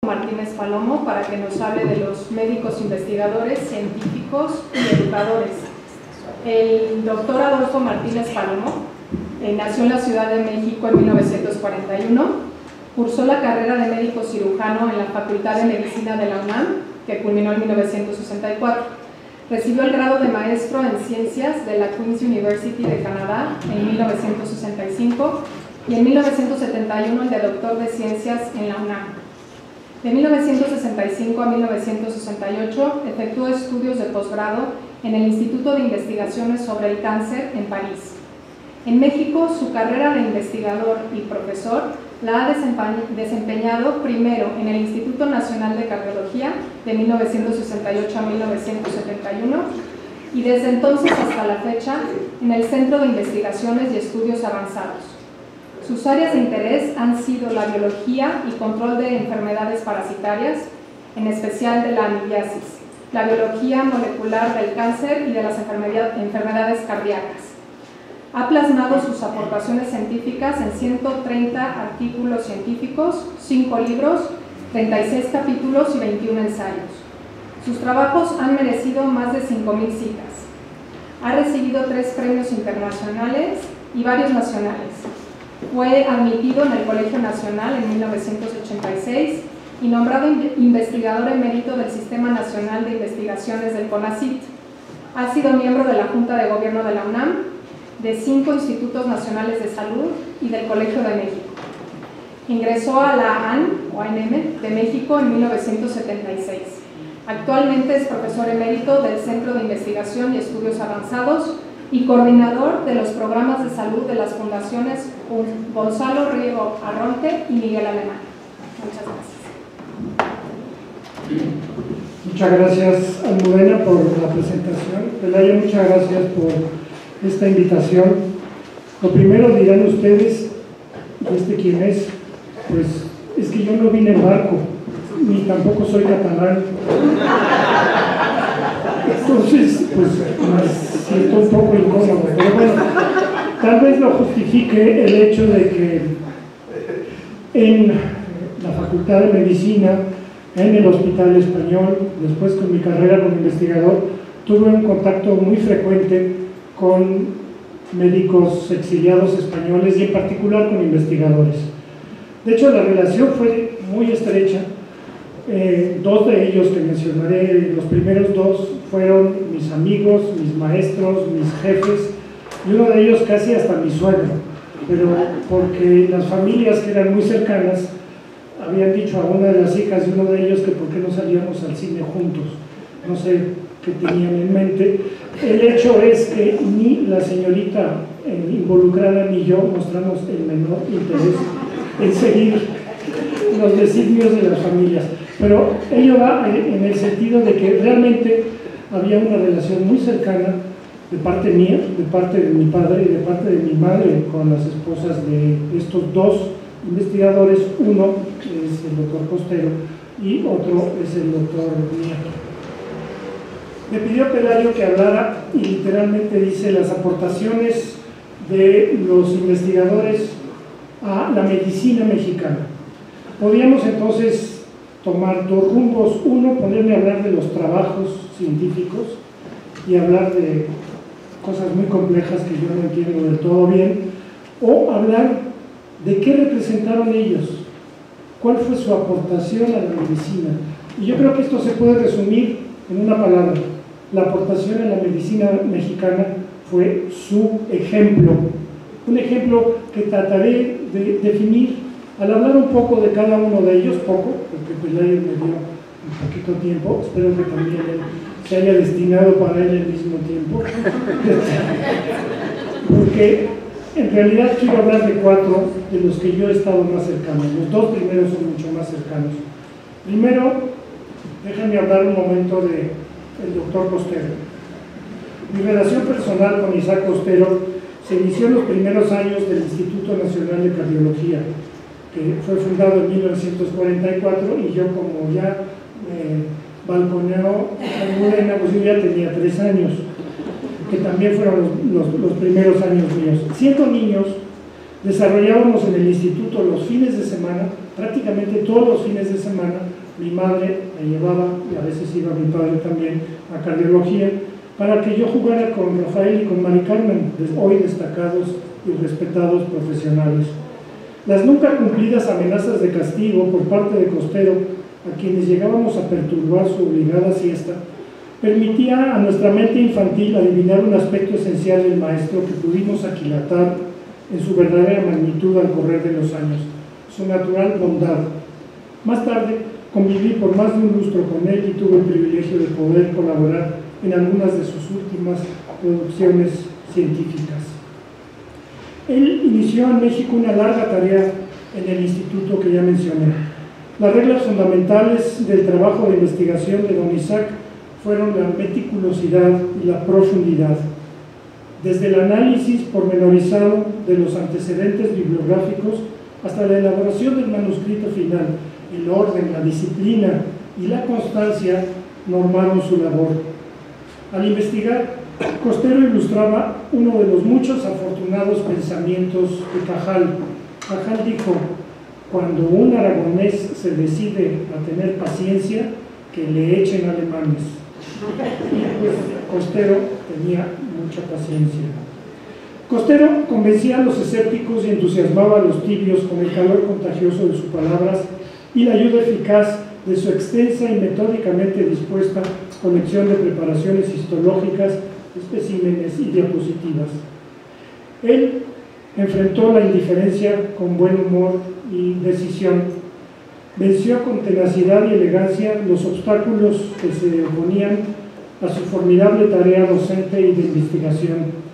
Martínez Palomo para que nos hable de los médicos investigadores, científicos y educadores. El doctor Adolfo Martínez Palomo nació en la Ciudad de México en 1941, cursó la carrera de médico cirujano en la Facultad de Medicina de la UNAM, que culminó en 1964. Recibió el grado de maestro en ciencias de la Queen's University de Canadá en 1965 y en 1971 el de doctor de ciencias en la UNAM. De 1965 a 1968 efectuó estudios de posgrado en el Instituto de Investigaciones sobre el Cáncer en París. En México, su carrera de investigador y profesor la ha desempeñado primero en el Instituto Nacional de Cardiología de 1968 a 1971 y desde entonces hasta la fecha en el Centro de Investigaciones y Estudios Avanzados. Sus áreas de interés han sido la biología y control de enfermedades parasitarias, en especial de la amibiasis, la biología molecular del cáncer y de las enfermedades cardíacas. Ha plasmado sus aportaciones científicas en 130 artículos científicos, 5 libros, 36 capítulos y 21 ensayos. Sus trabajos han merecido más de 5,000 citas. Ha recibido 3 premios internacionales y varios nacionales. Fue admitido en el Colegio Nacional en 1986 y nombrado investigador emérito del Sistema Nacional de Investigaciones del CONACYT. Ha sido miembro de la Junta de Gobierno de la UNAM, de 5 institutos nacionales de salud y del Colegio de México. Ingresó a la ANM de México en 1976. Actualmente es profesor emérito del Centro de Investigación y Estudios Avanzados y coordinador de los programas de salud de las fundaciones Gonzalo Riego Arronte y Miguel Alemán. Muchas gracias. Muchas gracias, Almudena, por la presentación. Pelayo, muchas gracias por esta invitación. Lo primero dirán ustedes, ¿quién es? Pues es que yo no vine en barco, ni tampoco soy catalán. Entonces, pues me siento un poco incómodo, pero bueno, tal vez lo justifique el hecho de que en la Facultad de Medicina, en el Hospital Español, después con mi carrera como investigador, tuve un contacto muy frecuente con médicos exiliados españoles y en particular con investigadores. De hecho, la relación fue muy estrecha. 2 de ellos que mencionaré, los primeros 2 fueron mis amigos, mis maestros, mis jefes, y uno de ellos casi hasta mi suegro, pero porque las familias que eran muy cercanas habían dicho a una de las hijas de uno de ellos que por qué no salíamos al cine juntos. No sé qué tenían en mente. El hecho es que ni la señorita involucrada ni yo mostramos el menor interés en seguir los designios de las familias, pero ello va en el sentido de que realmente había una relación muy cercana de parte mía, de parte de mi padre y de parte de mi madre con las esposas de estos 2 investigadores. Uno es el doctor Costero y otro es el doctor Nieto. Me pidió Pelayo que hablara y literalmente dice las aportaciones de los investigadores a la medicina mexicana. Podríamos entonces tomar 2 rumbos. Uno, ponerme a hablar de los trabajos científicos y hablar de cosas muy complejas que yo no entiendo del todo bien, o hablar de qué representaron ellos, cuál fue su aportación a la medicina. Y yo creo que esto se puede resumir en una palabra: la aportación a la medicina mexicana fue su ejemplo. Un ejemplo que trataré de definir al hablar un poco de cada uno de ellos, poco, porque Pelayo me dio un poquito tiempo, espero que también él se haya destinado para él el mismo tiempo, porque en realidad quiero hablar de 4 de los que yo he estado más cercano. Los 2 primeros son mucho más cercanos. Primero, déjenme hablar un momento del doctor Costero. Mi relación personal con Isaac Costero se inició en los primeros años del Instituto Nacional de Cardiología, que fue fundado en 1944, y yo, como ya me balconeó Almudena, pues yo ya tenía 3 años, que también fueron los primeros años míos. Siendo niños, desarrollábamos en el instituto los fines de semana, prácticamente todos los fines de semana, Mi madre me llevaba, y a veces iba mi padre también, a cardiología, para que yo jugara con Rafael y con Mari Carmen, hoy destacados y respetados profesionales. Las nunca cumplidas amenazas de castigo por parte de Costero, a quienes llegábamos a perturbar su obligada siesta, permitía a nuestra mente infantil adivinar un aspecto esencial del maestro que pudimos aquilatar en su verdadera magnitud al correr de los años, su natural bondad. Más tarde conviví por más de un lustro con él y tuve el privilegio de poder colaborar en algunas de sus últimas producciones científicas. Él inició en México una larga tarea en el instituto que ya mencioné. Las reglas fundamentales del trabajo de investigación de don Isaac fueron la meticulosidad y la profundidad. Desde el análisis pormenorizado de los antecedentes bibliográficos hasta la elaboración del manuscrito final, el orden, la disciplina y la constancia normaron su labor. Al investigar, Costero ilustraba uno de los muchos afortunados pensamientos de Cajal. Cajal dijo: cuando un aragonés se decide a tener paciencia, que le echen alemanes. Y pues Costero tenía mucha paciencia. Costero convencía a los escépticos y entusiasmaba a los tibios con el calor contagioso de sus palabras y la ayuda eficaz de su extensa y metódicamente dispuesta colección de preparaciones histológicas, especímenes y diapositivas. Él enfrentó la indiferencia con buen humor y decisión. Venció con tenacidad y elegancia los obstáculos que se oponían a su formidable tarea docente y de investigación.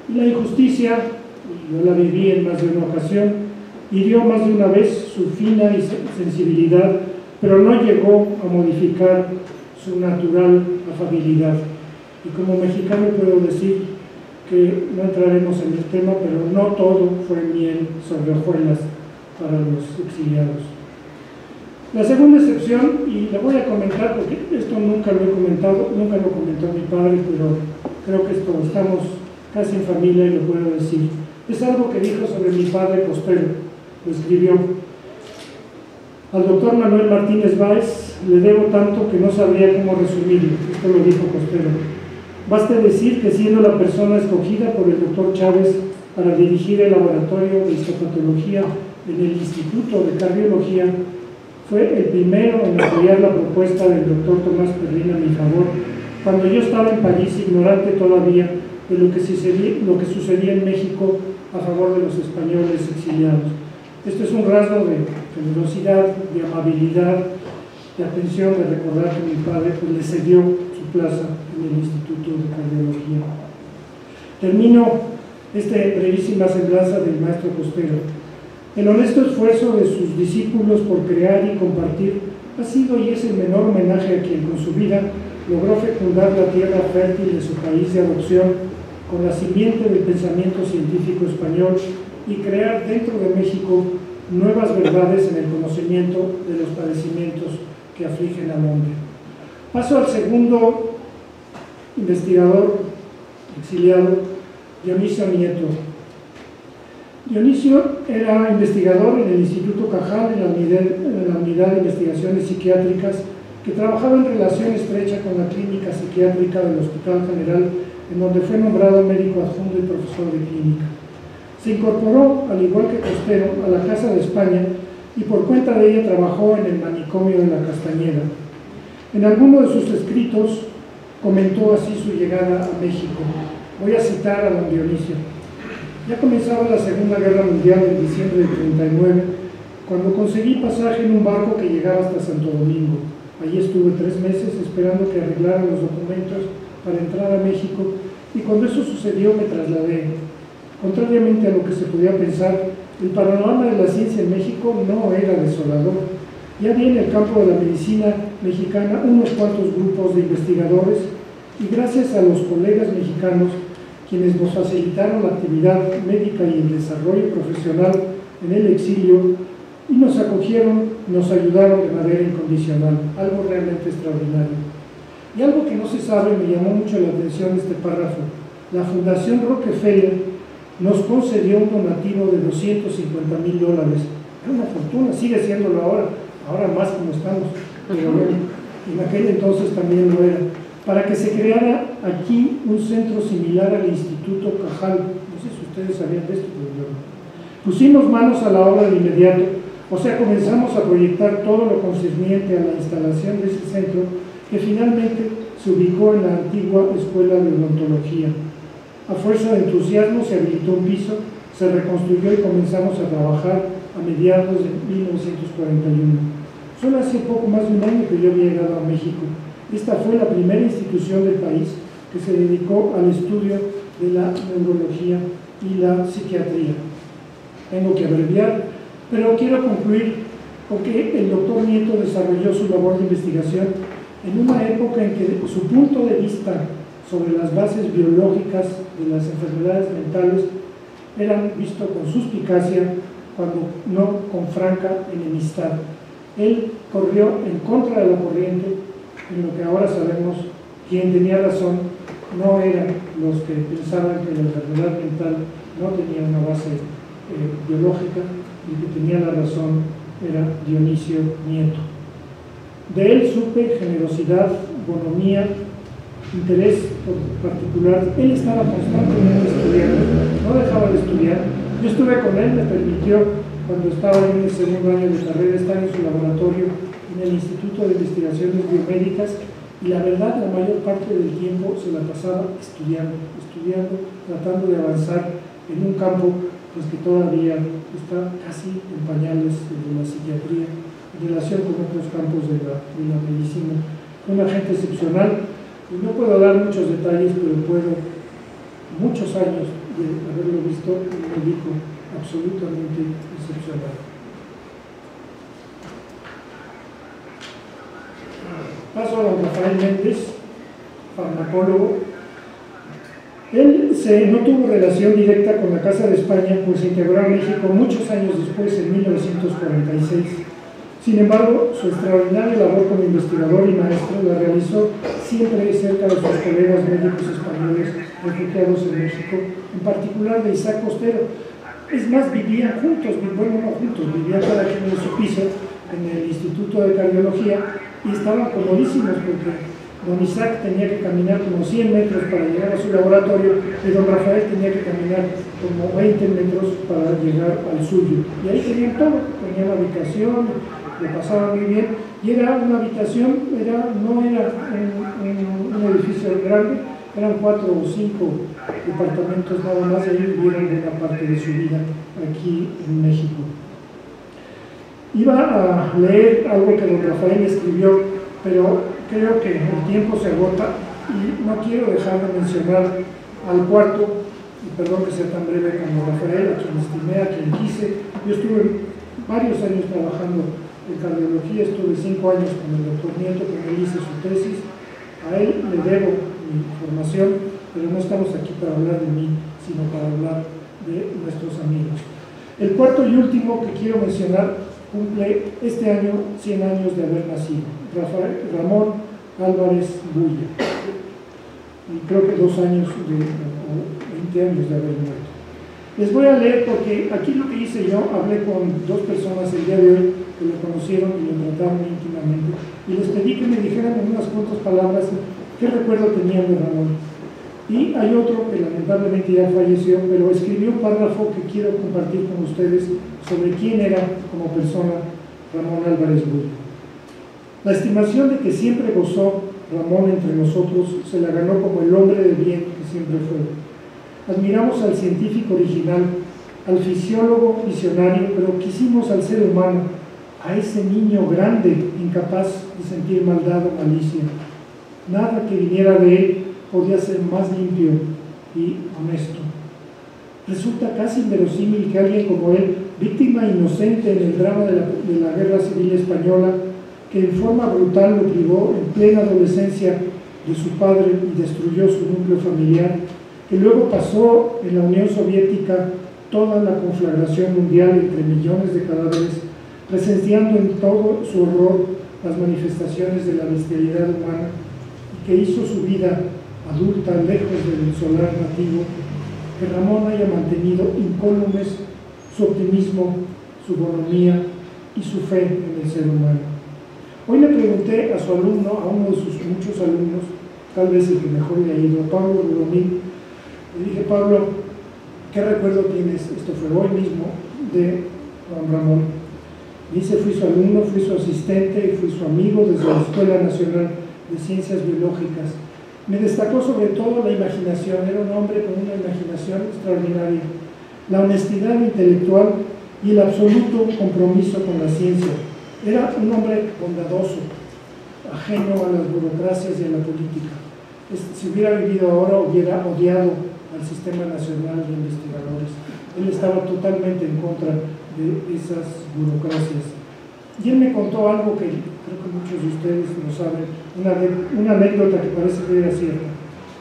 Y la injusticia, y yo la viví en más de una ocasión, hirió más de una vez su fina sensibilidad, pero no llegó a modificar su natural afabilidad. Y como mexicano puedo decir que no entraremos en el tema, pero no todo fue miel sobre hojuelas para los exiliados. La segunda excepción, y la voy a comentar porque esto nunca lo he comentado, nunca lo comentó mi padre, pero creo que esto estamos casi en familia y lo puedo decir. Es algo que dijo sobre mi padre Costero, lo escribió: al doctor Manuel Martínez Báez le debo tanto que no sabría cómo resumirlo. Esto lo dijo Costero. Baste decir que siendo la persona escogida por el doctor Chávez para dirigir el laboratorio de histopatología en el Instituto de Cardiología, fue el primero en apoyar la propuesta del doctor Tomás Perrín a mi favor, cuando yo estaba en París, ignorante todavía de lo que sucedía en México a favor de los españoles exiliados. Esto es un rasgo de generosidad, de amabilidad, de atención, de recordar que mi padre pues, le cedió su plaza en el Instituto de Cardiología. Termino esta brevísima semblanza del maestro Costero. El honesto esfuerzo de sus discípulos por crear y compartir ha sido y es el menor homenaje a quien con su vida logró fecundar la tierra fértil de su país de adopción con la simiente del pensamiento científico español y crear dentro de México nuevas verdades en el conocimiento de los padecimientos que afligen al hombre. Paso al segundo investigador exiliado, Dionisio Nieto. Dionisio era investigador en el Instituto Cajal, en la unidad de investigaciones psiquiátricas, que trabajaba en relación estrecha con la clínica psiquiátrica del Hospital General, en donde fue nombrado médico adjunto y profesor de clínica. Se incorporó, al igual que Costero, a la Casa de España y por cuenta de ella trabajó en el manicomio de la Castañeda. En alguno de sus escritos comentó así su llegada a México. Voy a citar a don Dionisio. Ya comenzaba la Segunda Guerra Mundial en diciembre del 39, cuando conseguí pasaje en un barco que llegaba hasta Santo Domingo. Allí estuve 3 meses esperando que arreglaran los documentos para entrar a México, y cuando eso sucedió me trasladé. Contrariamente a lo que se podía pensar, el panorama de la ciencia en México no era desolador. Ya había en el campo de la medicina mexicana unos cuantos grupos de investigadores, y gracias a los colegas mexicanos, quienes nos facilitaron la actividad médica y el desarrollo profesional en el exilio, y nos acogieron, nos ayudaron de manera incondicional, algo realmente extraordinario. Y algo que no se sabe, me llamó mucho la atención este párrafo: la Fundación Rockefeller nos concedió un donativo de $250,000. Era una fortuna, sigue siéndolo ahora más como estamos. pero bueno, en aquel entonces también lo era, para que se creara aquí un centro similar al Instituto Cajal. No sé si ustedes sabían de esto, pero yo no. Pusimos manos a la obra de inmediato, o sea, comenzamos a proyectar todo lo concerniente a la instalación de ese centro, que finalmente se ubicó en la antigua Escuela de Odontología. A fuerza de entusiasmo se habilitó un piso, se reconstruyó y comenzamos a trabajar a mediados de 1941. Solo hace poco más de un año que yo había llegado a México. Esta fue la primera institución del país que se dedicó al estudio de la neurología y la psiquiatría. Tengo que abreviar, pero quiero concluir con que el doctor Nieto desarrolló su labor de investigación en una época en que su punto de vista sobre las bases biológicas de las enfermedades mentales eran visto con suspicacia, cuando no con franca enemistad. Él corrió en contra de la corriente, en lo que ahora sabemos, quien tenía razón no eran los que pensaban que la enfermedad mental no tenía una base biológica, y que tenía la razón era Dionisio Nieto. De él supe generosidad, bonomía, interés particular. Él estaba constantemente estudiando, no dejaba de estudiar. Yo estuve con él, me permitió, cuando estaba en el segundo año de carrera, estar en su laboratorio en el Instituto de Investigaciones Biomédicas, y la verdad, la mayor parte del tiempo se la pasaba estudiando, tratando de avanzar en un campo pues, que todavía está casi en pañales de la psiquiatría, en relación con otros campos de la medicina. Fue una gente excepcional, y no puedo dar muchos detalles, pero puedo, muchos años de haberlo visto, un médico absolutamente excepcional. Paso a don Rafael Méndez, farmacólogo. Él no tuvo relación directa con la Casa de España, pues se integró a México muchos años después, en 1946. Sin embargo, su extraordinaria labor como investigador y maestro la realizó siempre cerca de sus colegas médicos españoles refugiados en México, en particular de Isaac Costero. Es más, vivían juntos, bueno, no juntos, vivían cada quien en su piso, en el Instituto de Cardiología, y estaban comodísimos porque don Isaac tenía que caminar como 100 metros para llegar a su laboratorio, y don Rafael tenía que caminar como 20 metros para llegar al suyo. Y ahí tenían todo, tenían la habitación, le pasaban muy bien, y era una habitación, no era un edificio grande, eran 4 o 5 departamentos nada más, y ahí vivieron buena parte de su vida aquí en México. Iba a leer algo que don Rafael escribió, pero creo que el tiempo se agota y no quiero dejar de mencionar al cuarto, y perdón que sea tan breve como Rafael, a quien estimé, a quien quise. Yo estuve varios años trabajando en cardiología, estuve 5 años con el doctor Nieto, con él hice su tesis. A él le debo mi formación, pero no estamos aquí para hablar de mí, sino para hablar de nuestros amigos. El cuarto y último que quiero mencionar cumple este año 100 años de haber nacido, Ramón Álvarez Bulla, y creo que 2 años o 20 años de haber muerto. Les voy a leer porque aquí lo que hice yo, hablé con 2 personas el día de hoy que lo conocieron y lo trataron íntimamente, y les pedí que me dijeran en unas cuantas palabras qué recuerdo tenían de Ramón. Y hay otro que lamentablemente ya falleció, pero escribió un párrafo que quiero compartir con ustedes sobre quién era como persona Ramón Álvarez Bulla. La estimación de que siempre gozó Ramón entre nosotros se la ganó como el hombre de bien que siempre fue. Admiramos al científico original, al fisiólogo visionario, pero quisimos al ser humano, a ese niño grande, incapaz de sentir maldad o malicia. Nada que viniera de él podía ser más limpio y honesto. Resulta casi inverosímil que alguien como él, víctima inocente en el drama de la Guerra Civil Española, que en forma brutal lo privó en plena adolescencia de su padre y destruyó su núcleo familiar, que luego pasó en la Unión Soviética toda la conflagración mundial entre millones de cadáveres, presenciando en todo su horror las manifestaciones de la bestialidad humana, y que hizo su vida adulta lejos del solar nativo, que Ramón haya mantenido incólumes su optimismo, su bonomía y su fe en el ser humano. Hoy le pregunté a su alumno, a uno de sus muchos alumnos, tal vez el que mejor le ha ido, Pablo Rubomín, le dije: Pablo, ¿qué recuerdo tienes? Esto fue hoy mismo, de don Ramón. Dice: fui su alumno, fui su asistente y fui su amigo desde la Escuela Nacional de Ciencias Biológicas. Me destacó sobre todo la imaginación, era un hombre con una imaginación extraordinaria, la honestidad intelectual y el absoluto compromiso con la ciencia. Era un hombre bondadoso, ajeno a las burocracias y a la política. Si hubiera vivido ahora, hubiera odiado al Sistema Nacional de Investigadores. Él estaba totalmente en contra de esas burocracias. Y él me contó algo que creo que muchos de ustedes lo saben, una anécdota que parece que era cierta.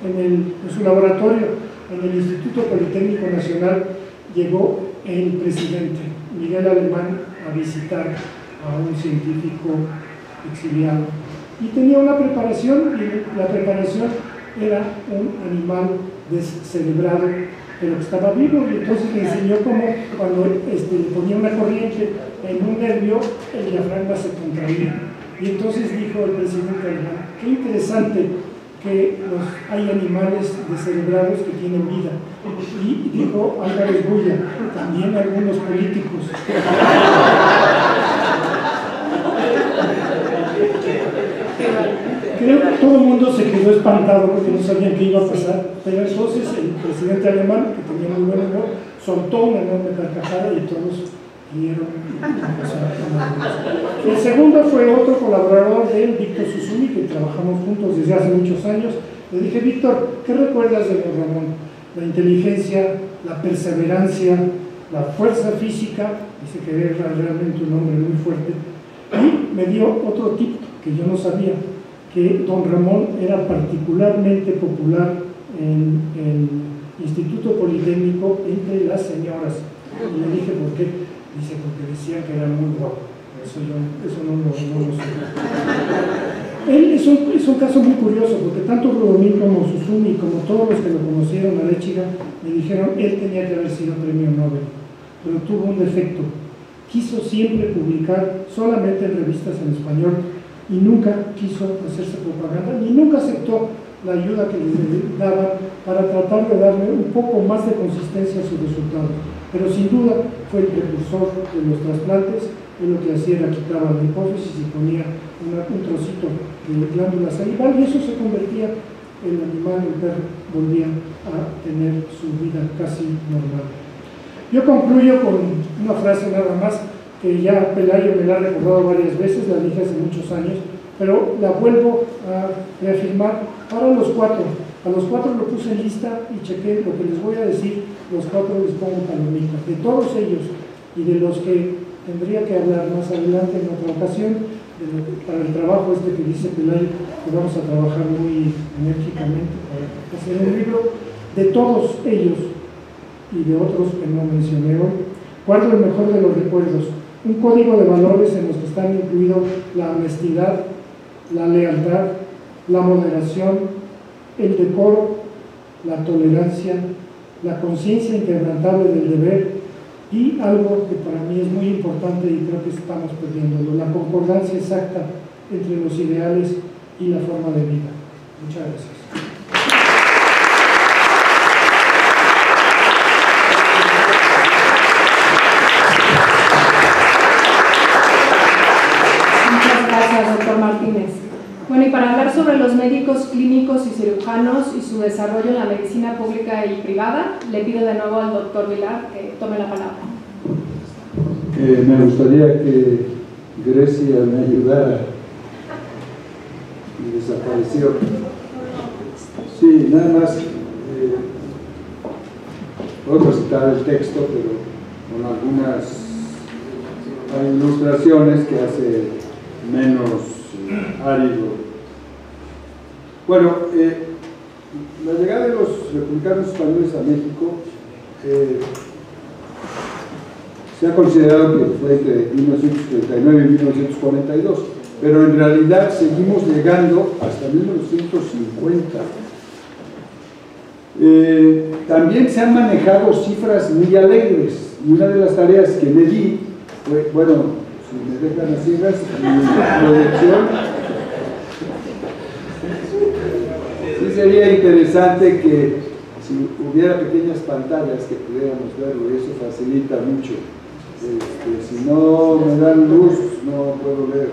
En su laboratorio, en el Instituto Politécnico Nacional, llegó el presidente, Miguel Alemán, a visitar a un científico exiliado. Y tenía una preparación, y la preparación era un animal descerebrado, pero que estaba vivo, y entonces le enseñó cómo cuando le ponía una corriente en un nervio, el diafragma se contraía. Y entonces dijo el presidente alemán: qué interesante que hay animales descerebrados que tienen vida. Y dijo Álvarez Bulla: también algunos políticos. Creo que todo el mundo se quedó espantado porque no sabían qué iba a pasar, pero entonces el presidente alemán, que tenía muy buen humor, soltó una enorme carcajada y todos rieron. El segundo fue otro colaborador de él, Víctor Susuni, que trabajamos juntos desde hace muchos años. Le dije: Víctor, ¿qué recuerdas de don Ramón? La inteligencia, la perseverancia, la fuerza física. Dice que era realmente un hombre muy fuerte. Y me dio otro tip que yo no sabía, que don Ramón era particularmente popular en el Instituto Politécnico entre las señoras. Y le dije: ¿por qué? Dice: porque decían que era muy guapo. Eso no lo sé. Él es un caso muy curioso, porque tanto Rubomín como Susuni, como todos los que lo conocieron, a Lechiga, me dijeron: él tenía que haber sido premio Nobel, pero tuvo un defecto. Quiso siempre publicar solamente en revistas en español y nunca quiso hacerse propaganda, ni nunca aceptó la ayuda que le daban para tratar de darle un poco más de consistencia a su resultado. Pero sin duda fue el precursor de los trasplantes. Él lo que hacía era quitar la hipófisis y ponía un trocito de glándula salival, y eso se convertía, el animal, el perro, volvía a tener su vida casi normal. Yo concluyo con una frase nada más, que ya Pelayo me la ha recordado varias veces, la dije hace muchos años, pero la vuelvo a reafirmar para los cuatro. A los cuatro lo puse en lista y chequé lo que les voy a decir, los cuatro les pongo palomita. De todos ellos y de los que tendría que hablar más adelante en otra ocasión, para el trabajo que dice Pelayo, que vamos a trabajar muy enérgicamente para hacer un libro, de todos ellos y de otros que no mencioné hoy, guardo el mejor de los recuerdos: un código de valores en los que están incluidos la honestidad, la lealtad, la moderación, el decoro, la tolerancia, la conciencia inquebrantable del deber y algo que para mí es muy importante y creo que estamos perdiéndolo: la concordancia exacta entre los ideales y la forma de vida. Muchas gracias. Doctor Martínez. Bueno, y para hablar sobre los médicos clínicos y cirujanos y su desarrollo en la medicina pública y privada, le pido de nuevo al doctor Vilar que tome la palabra. Me gustaría que Grecia me ayudara. Y desapareció. Sí, nada más. Puedo citar el texto, pero con algunas ilustraciones que hace menos árido. Bueno, la llegada de los republicanos españoles a México se ha considerado que fue entre 1939 y 1942, pero en realidad seguimos llegando hasta 1950. También se han manejado cifras muy alegres, y una de las tareas que me di fue, bueno, si me dejan a ciegas, mi proyección. Sí sería interesante que si hubiera pequeñas pantallas que pudiéramos verlo, y eso facilita mucho. Si no me dan luz, no puedo ver.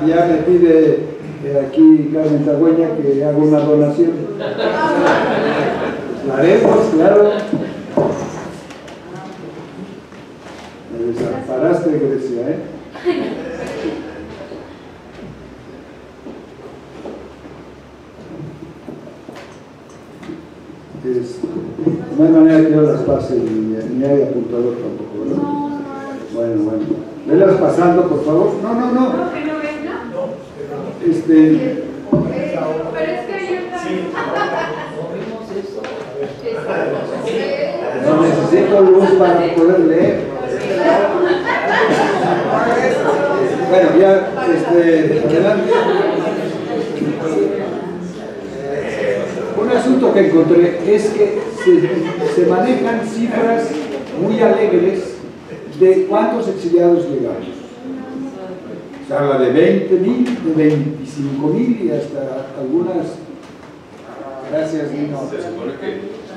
Ya me pide aquí Carmen Tagüeña que haga una donación. La haremos, claro. Me desamparaste, Grecia, ¿eh? No hay manera que yo las pase, ni hay apuntador tampoco, ¿verdad? No. Bueno. Velas pasando, por favor. No. ¿No que no venga? Pero es que ahí está. No necesito luz para poder leer. Bueno, ya, adelante. Un asunto que encontré es que se manejan cifras muy alegres de cuántos exiliados llegamos. Se habla de 20,000, de 25,000 y hasta algunas. Gracias, Nino. Se supone que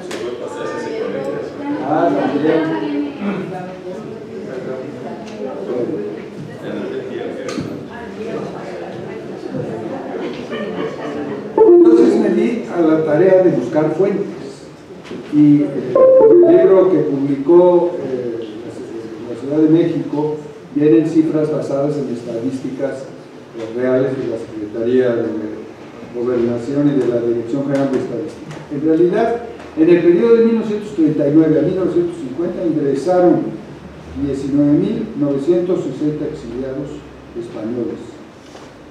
se puede pasar ese sector. También. Entonces me di a la tarea de buscar fuentes y el libro que publicó la Ciudad de México vienen cifras basadas en estadísticas reales de la Secretaría de Gobernación y de la Dirección General de Estadística. En realidad, en el periodo de 1939 a 1950 ingresaron 19,960 exiliados españoles,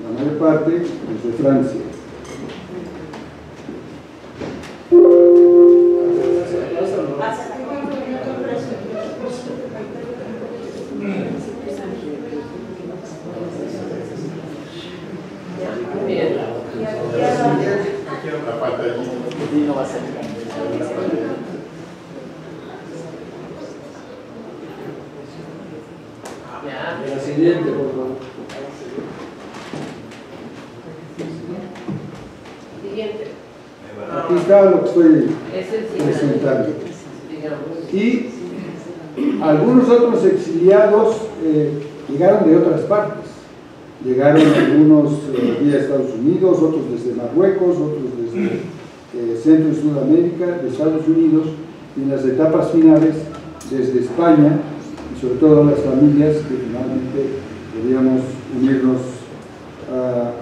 la mayor parte desde Francia. La siguiente, por favor. Aquí está lo que estoy presentando. Y algunos otros exiliados llegaron de otras partes. Llegaron algunos vía Estados Unidos, otros desde Marruecos, otros desde Centro y Sudamérica, de Estados Unidos, y en las etapas finales desde España, y sobre todo las familias que finalmente queríamos unirnos a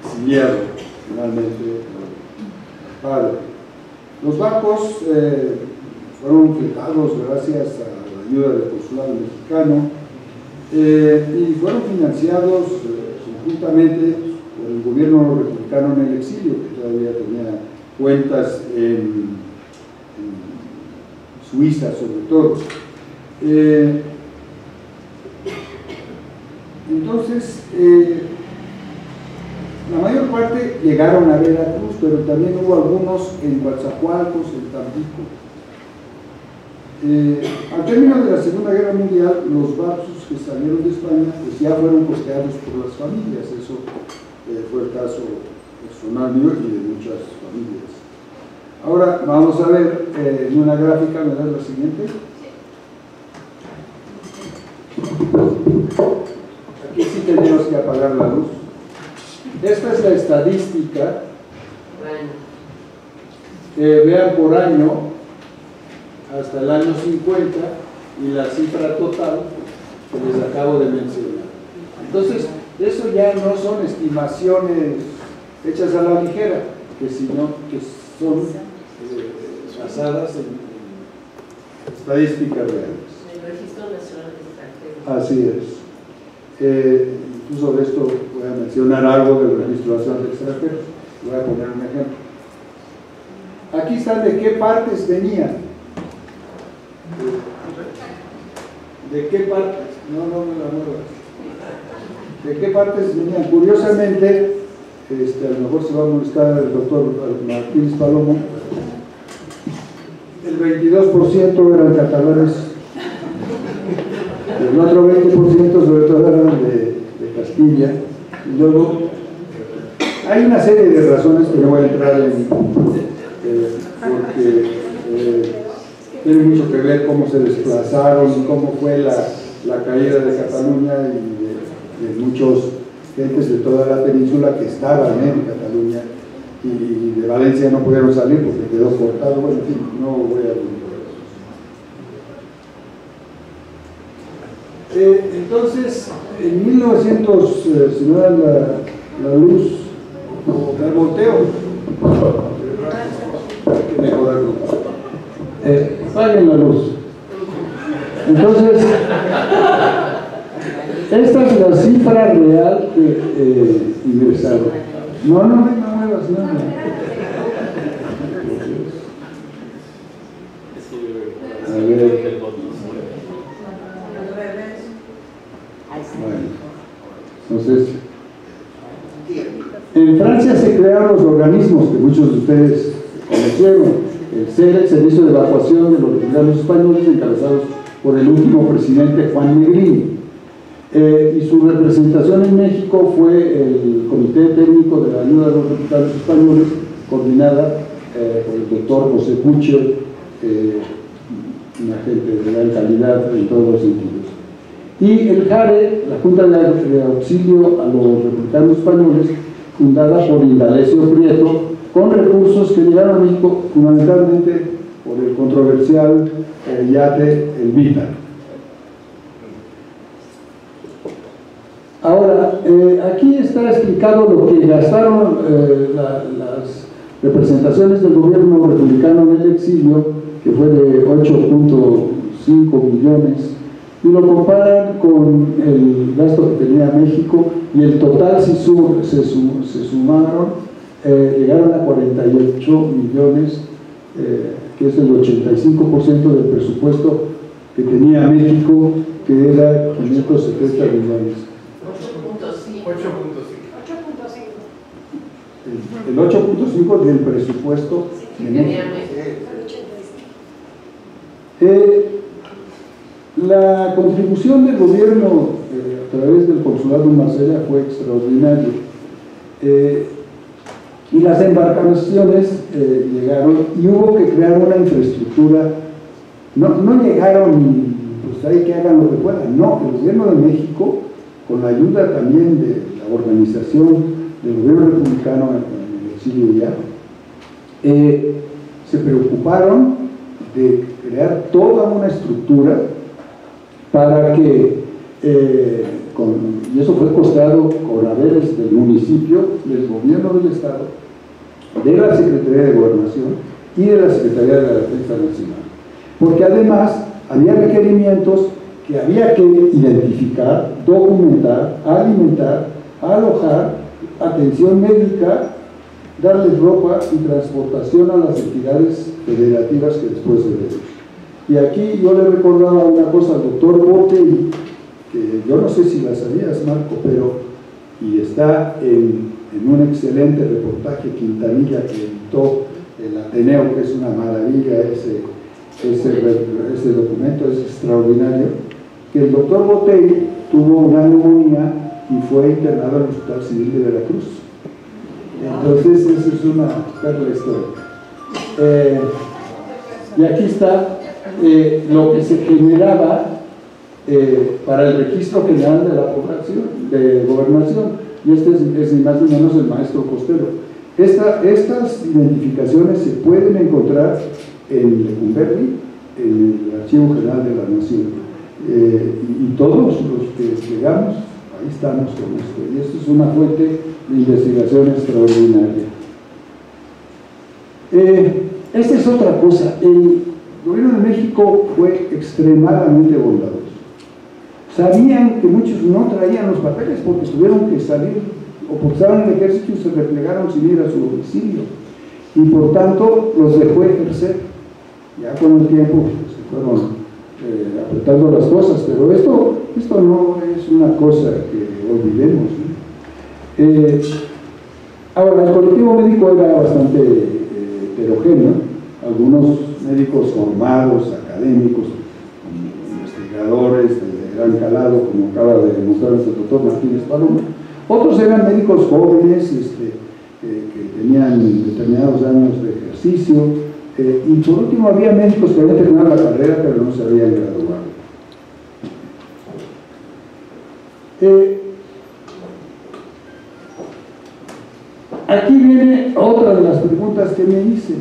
exiliado, finalmente padre. Los barcos fueron fletados gracias a la ayuda del consulado mexicano y fueron financiados conjuntamente por el gobierno republicano en el exilio, que todavía tenía cuentas en Suiza sobre todo. Entonces, la mayor parte llegaron a Veracruz, pero también hubo algunos en Coatzacoalcos, en Tampico. Al término de la Segunda Guerra Mundial, los barcos que salieron de España pues ya fueron costeados por las familias. Eso fue el caso personal mío y de muchas familias. Ahora vamos a ver en una gráfica, ¿me das la siguiente? Aquí sí tenemos que apagar la luz. Esta es la estadística. Vean por año hasta el año 50 y la cifra total que les acabo de mencionar. Entonces, eso ya no son estimaciones hechas a la ligera, sino que son basadas en estadísticas reales. El Registro Nacional de Extranjeros. Así es. Incluso de esto voy a mencionar algo del Registro Nacional de Extranjeros. Voy a poner un ejemplo. Aquí están de qué partes venían. ¿De qué partes? No me la muevas. ¿De qué partes venían? Curiosamente, a lo mejor se va a molestar el doctor Martínez Palomo. el 22% eran catalanes, el otro 20% sobre todo eran de Castilla, y luego hay una serie de razones que no voy a entrar en, porque tiene mucho que ver cómo se desplazaron y cómo fue la caída de Cataluña y de muchos gentes de toda la península que estaban en Cataluña y de Valencia no pudieron salir porque quedó cortado. Bueno, en fin, no voy a entonces, en 1900, si no era la luz, o el volteo, hay que mejorarlo. Paguen la luz. Entonces, esta es la cifra real que ingresaron. No muevas nada. A ver. Bueno, entonces, en Francia se crearon los organismos que muchos de ustedes conocieron, el SER, el Servicio de Evacuación de los Refugiados Españoles, encabezados por el último presidente Juan Negrín. Y su representación en México fue el Comité Técnico de la Ayuda a los Refugiados Españoles, coordinada por el doctor José Puche, una gente de gran calidad en todos los sentidos. Y el JARE, la Junta de Auxilio a los Republicanos Españoles, fundada por Indalecio Prieto, con recursos que llegaron a México fundamentalmente por el controversial yate El Vita. Ahora, aquí está explicado lo que gastaron las representaciones del gobierno republicano en el exilio, que fue de 8.5 millones, y lo comparan con el gasto que tenía México, y el total se sumaron, llegaron a 48 millones, que es el 85% del presupuesto que tenía México, que era 570 millones. 8.5. El 8.5 del presupuesto que tenía México. La contribución del gobierno a través del consulado en Marsella fue extraordinaria, y las embarcaciones llegaron y hubo que crear una infraestructura. No llegaron pues ahí que hagan lo que puedan, no, el gobierno de México, con la ayuda también de la organización del gobierno republicano en el exilio ya, se preocuparon de crear toda una estructura para que, y eso fue costeado con haberes del municipio, del gobierno del estado, de la Secretaría de Gobernación y de la Secretaría de la Defensa Nacional, porque además había requerimientos que había que identificar, documentar, alimentar, alojar, atención médica, darles ropa y transportación a las entidades federativas que después de ellos. Y aquí yo le recordaba una cosa al doctor Botey, que yo no sé si la sabías, Marco, pero y está en un excelente reportaje Quintanilla que editó el Ateneo, que es una maravilla ese documento, es extraordinario, que el doctor Botey tuvo una neumonía y fue internado en el Hospital Civil de Veracruz. Entonces, eso es una perla histórica. Y aquí está lo que se generaba para el Registro General de la Población, de Gobernación, y este es ni más ni menos el maestro Costello. Estas identificaciones se pueden encontrar en Lecumberri, en el Archivo General de la Nación, y todos los que llegamos, ahí estamos con esto, y esto es una fuente de investigación extraordinaria. Esta es otra cosa. El gobierno de México fue extremadamente bondadoso. Sabían que muchos no traían los papeles porque tuvieron que salir o porque estaban en el ejército y se replegaron sin ir a su domicilio, y por tanto los dejó ejercer. Ya con el tiempo se fueron apretando las cosas, pero esto no es una cosa que olvidemos, ¿no? Ahora, el colectivo médico era bastante heterogéneo. algunos médicos formados, académicos, investigadores de gran calado, como acaba de demostrar el doctor Martínez Palomo. Otros eran médicos jóvenes que tenían determinados años de ejercicio, y por último había médicos que habían terminado la carrera pero no se habían graduado. Aquí viene otra de las preguntas que me hice.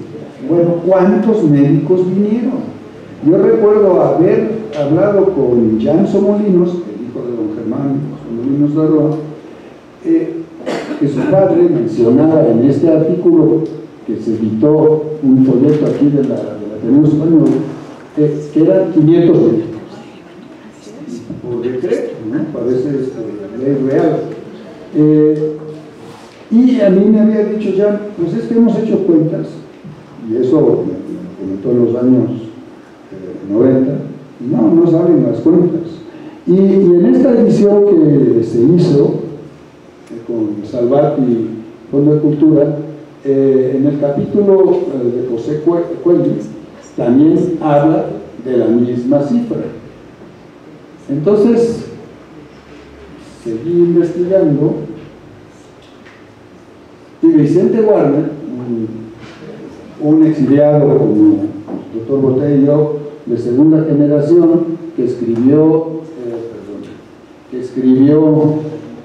Bueno, ¿cuántos médicos vinieron? Yo recuerdo haber hablado con Jan Somolinos, el hijo de don Germán Somolinos Darroa, que su padre mencionaba en este artículo que se editó un folleto aquí de la Ateneo Español, que eran 500 médicos. Por decreto, ¿no? Parece ley real. Y a mí me había dicho ya, pues es que hemos hecho cuentas, y eso me comentó en los años 90, no salen las cuentas. Y en esta edición que se hizo con Salvati Fondo de Cultura, en el capítulo de José Coelho también habla de la misma cifra. Entonces seguí investigando y Vicente Warner, un exiliado como el doctor Botello, de segunda generación, que escribió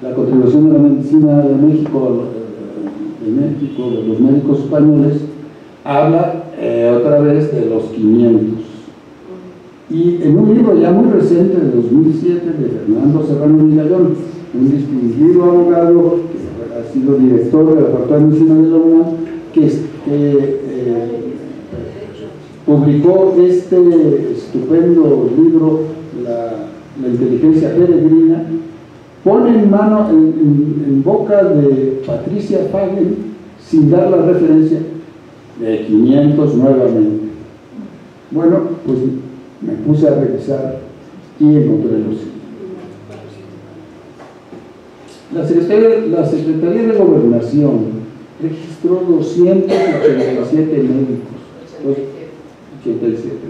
la contribución de la medicina de México, de los médicos españoles, habla otra vez de los 500. Y en un libro ya muy reciente, de 2007, de Fernando Serrano Vigallón, un distinguido abogado que ha sido director de la Facultad de Medicina de la UNAM, que publicó este estupendo libro, La inteligencia peregrina, pone en boca de Patricia Fagen, sin dar la referencia, de 500 nuevamente. Bueno, pues me puse a revisar y encontré los siguientes. La Secretaría de Gobernación registró 287 médicos.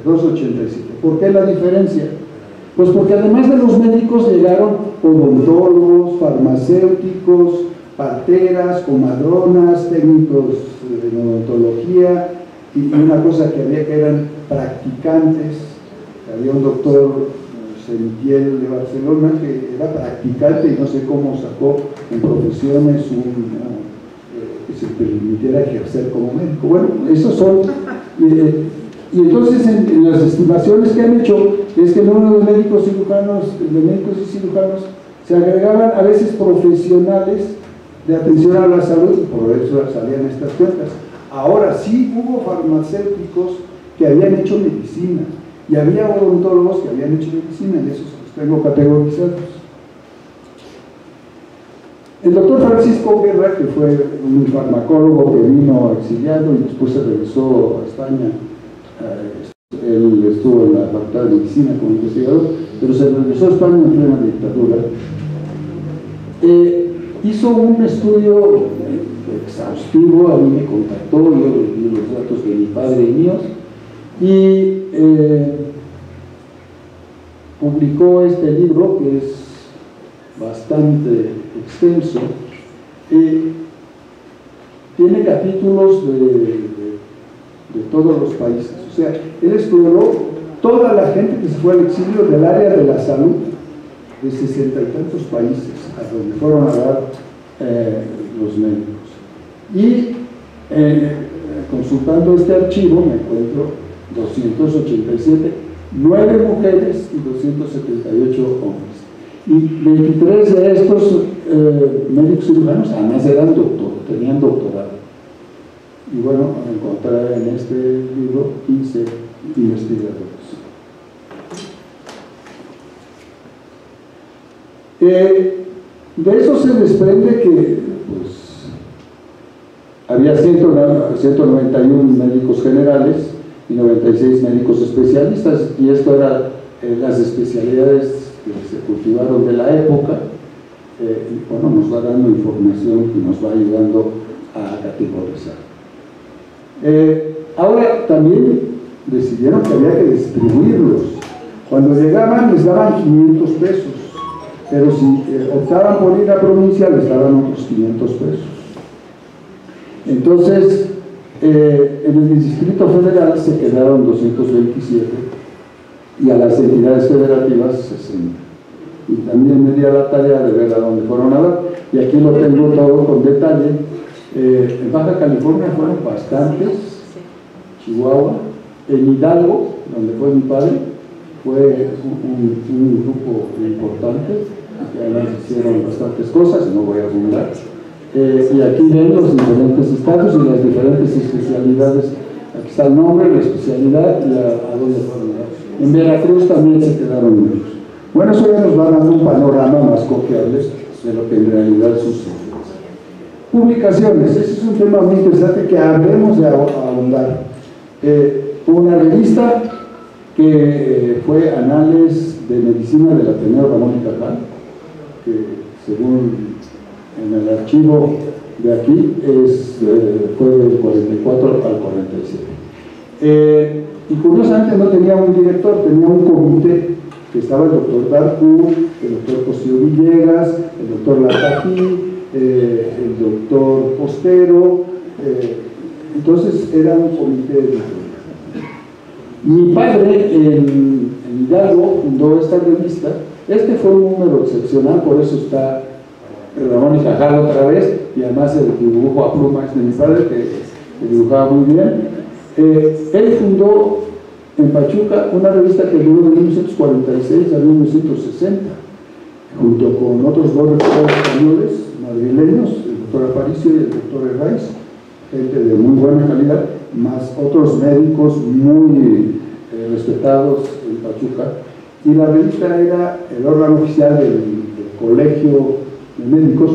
287. ¿Por qué la diferencia? Pues porque además de los médicos llegaron odontólogos, farmacéuticos, parteras, comadronas, técnicos de odontología, y una cosa que había, que eran practicantes. Había un doctor Sentiel de Barcelona que era practicante y no sé cómo sacó en profesiones que se permitiera ejercer como médico. Bueno, esos son... y entonces en las estimaciones que han hecho es que en uno de médicos y cirujanos se agregaban a veces profesionales de atención a la salud, y por eso salían estas cuentas. Ahora sí hubo farmacéuticos que habían hecho medicina y había odontólogos que habían hecho medicina, y esos los tengo categorizados. El doctor Francisco Guerra, que fue un farmacólogo que vino exiliado y después se regresó a España, él estuvo en la Facultad de Medicina como investigador, pero se regresó a España en plena dictadura. Hizo un estudio exhaustivo, a mí me contactó, yo le di los datos de mi padre y míos, y publicó este libro que es bastante extenso. Tiene capítulos de todos los países, o sea, él exploró toda la gente que se fue al exilio del área de la salud de 60 y tantos países a donde fueron a dar los médicos. Y consultando este archivo me encuentro 287, 9 mujeres y 278 hombres. Y 23 de estos médicos cirujanos además eran tenían doctorado. Y bueno, encontré en este libro 15 investigadores. De eso se desprende que pues, había 191 médicos generales y 96 médicos especialistas, y esto eran las especialidades que se cultivaron de la época. Y bueno, nos va dando información que nos va ayudando a categorizar. Ahora también decidieron que había que distribuirlos. Cuando llegaban les daban 500 pesos, pero si optaban por ir a provincia les daban otros 500 pesos. Entonces, en el Distrito Federal se quedaron 227 y a las entidades federativas 60. Y también me di a la tarea de ver a dónde fueron a dar, y aquí lo tengo todo con detalle. En Baja California fueron bastantes, Chihuahua, en Hidalgo, donde fue mi padre, fue un grupo importante, que además hicieron bastantes cosas, no voy a abundar. Y aquí ven los diferentes estados y las diferentes especialidades. Aquí está el nombre, la especialidad y a dónde fueron a dar. En Veracruz también se quedaron muchos. Bueno, eso ya nos va dando un panorama más confiable de lo que en realidad sucede. Publicaciones, ese es un tema muy interesante que habremos de ahondar. Una revista que fue Anales de Medicina del Ateneo Ramón y Cajal, que según en el archivo de aquí fue del 44 al 47. Y curiosamente no tenía un director, tenía un comité que estaba el doctor Darcú, el doctor Cosío Villegas, el doctor Latají, el doctor Postero. Entonces era un comité de doctores. Mi padre en Hidalgo fundó esta revista. Este fue un número excepcional, por eso está Ramón y Cajal otra vez, y además el dibujo a pluma es de mi padre, que dibujaba muy bien. Él fundó en Pachuca una revista que duró de 1946 a 1960, junto con otros dos rectores españoles madrileños, el doctor Aparicio y el doctor Herraiz, gente de muy buena calidad, más otros médicos muy respetados en Pachuca. Y la revista era el órgano oficial del Colegio de Médicos,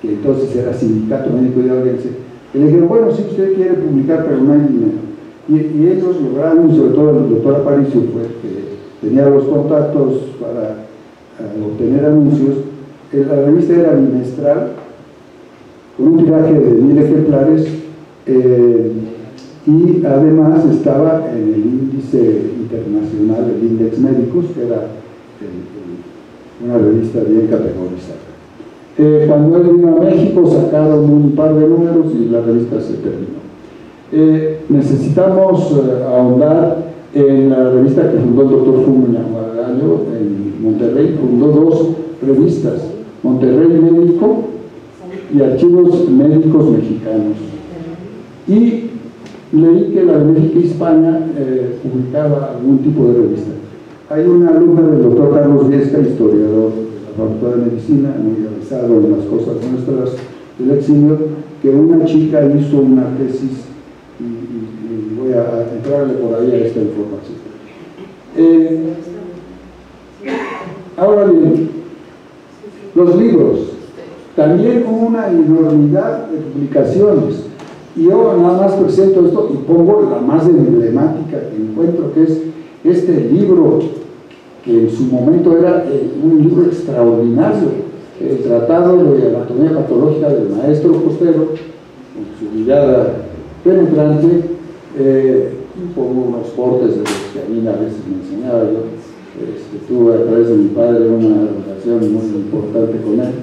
que entonces era Sindicato Médico Hidalguense, y le dijeron, bueno, si usted quiere publicar, pero no hay dinero. Y ellos lograron, sobre todo el doctor Aparicio, pues, que tenía los contactos para obtener anuncios. La revista era bimestral, con un tiraje de 1000 ejemplares, y además estaba en el índice internacional, el Index Médicos, que era una revista bien categorizada. Cuando él vino a México sacaron un par de números y la revista se terminó. Necesitamos ahondar en la revista que fundó el doctor Fumina Magallo en Monterrey. Fundó dos revistas, Monterrey Médico y Archivos Médicos Mexicanos. Y leí que la México Hispana publicaba algún tipo de revista. Hay una alumna del doctor Carlos Viesca, historiador de la Facultad de Medicina, muy avisado en las cosas nuestras del exilio, que una chica hizo una tesis, y voy a entrarle por ahí a esta información. Ahora bien, los libros, también una enormidad de publicaciones. Y yo nada más presento esto y pongo la más emblemática que encuentro, que es este libro, que en su momento era un libro extraordinario, el Tratado de Anatomía Patológica del maestro Postero, con su mirada penetrante. Pongo unos cortes de los que a mí a veces me enseñaba yo. Tuve a través de mi padre una relación muy importante con él.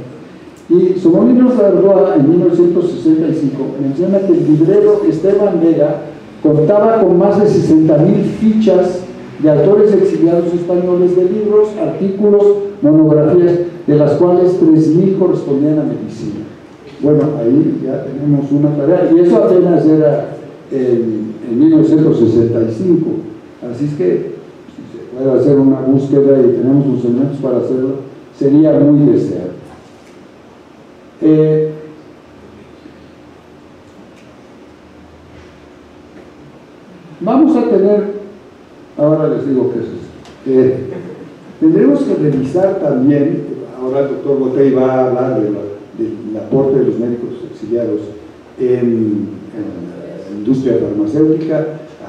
Y Somolino Figueroa, en 1965, menciona que el librero Esteban Vega contaba con más de 60,000 fichas de autores exiliados españoles de libros, artículos, monografías, de las cuales 3,000 correspondían a medicina. Bueno, ahí ya tenemos una tarea, y eso apenas era en 1965. Así es que, si se puede hacer una búsqueda y tenemos los elementos para hacerlo, sería muy deseable. Vamos a tener, ahora les digo qué es esto, tendremos que revisar también, ahora el doctor Botey va a hablar del aporte de los médicos exiliados en la industria farmacéutica.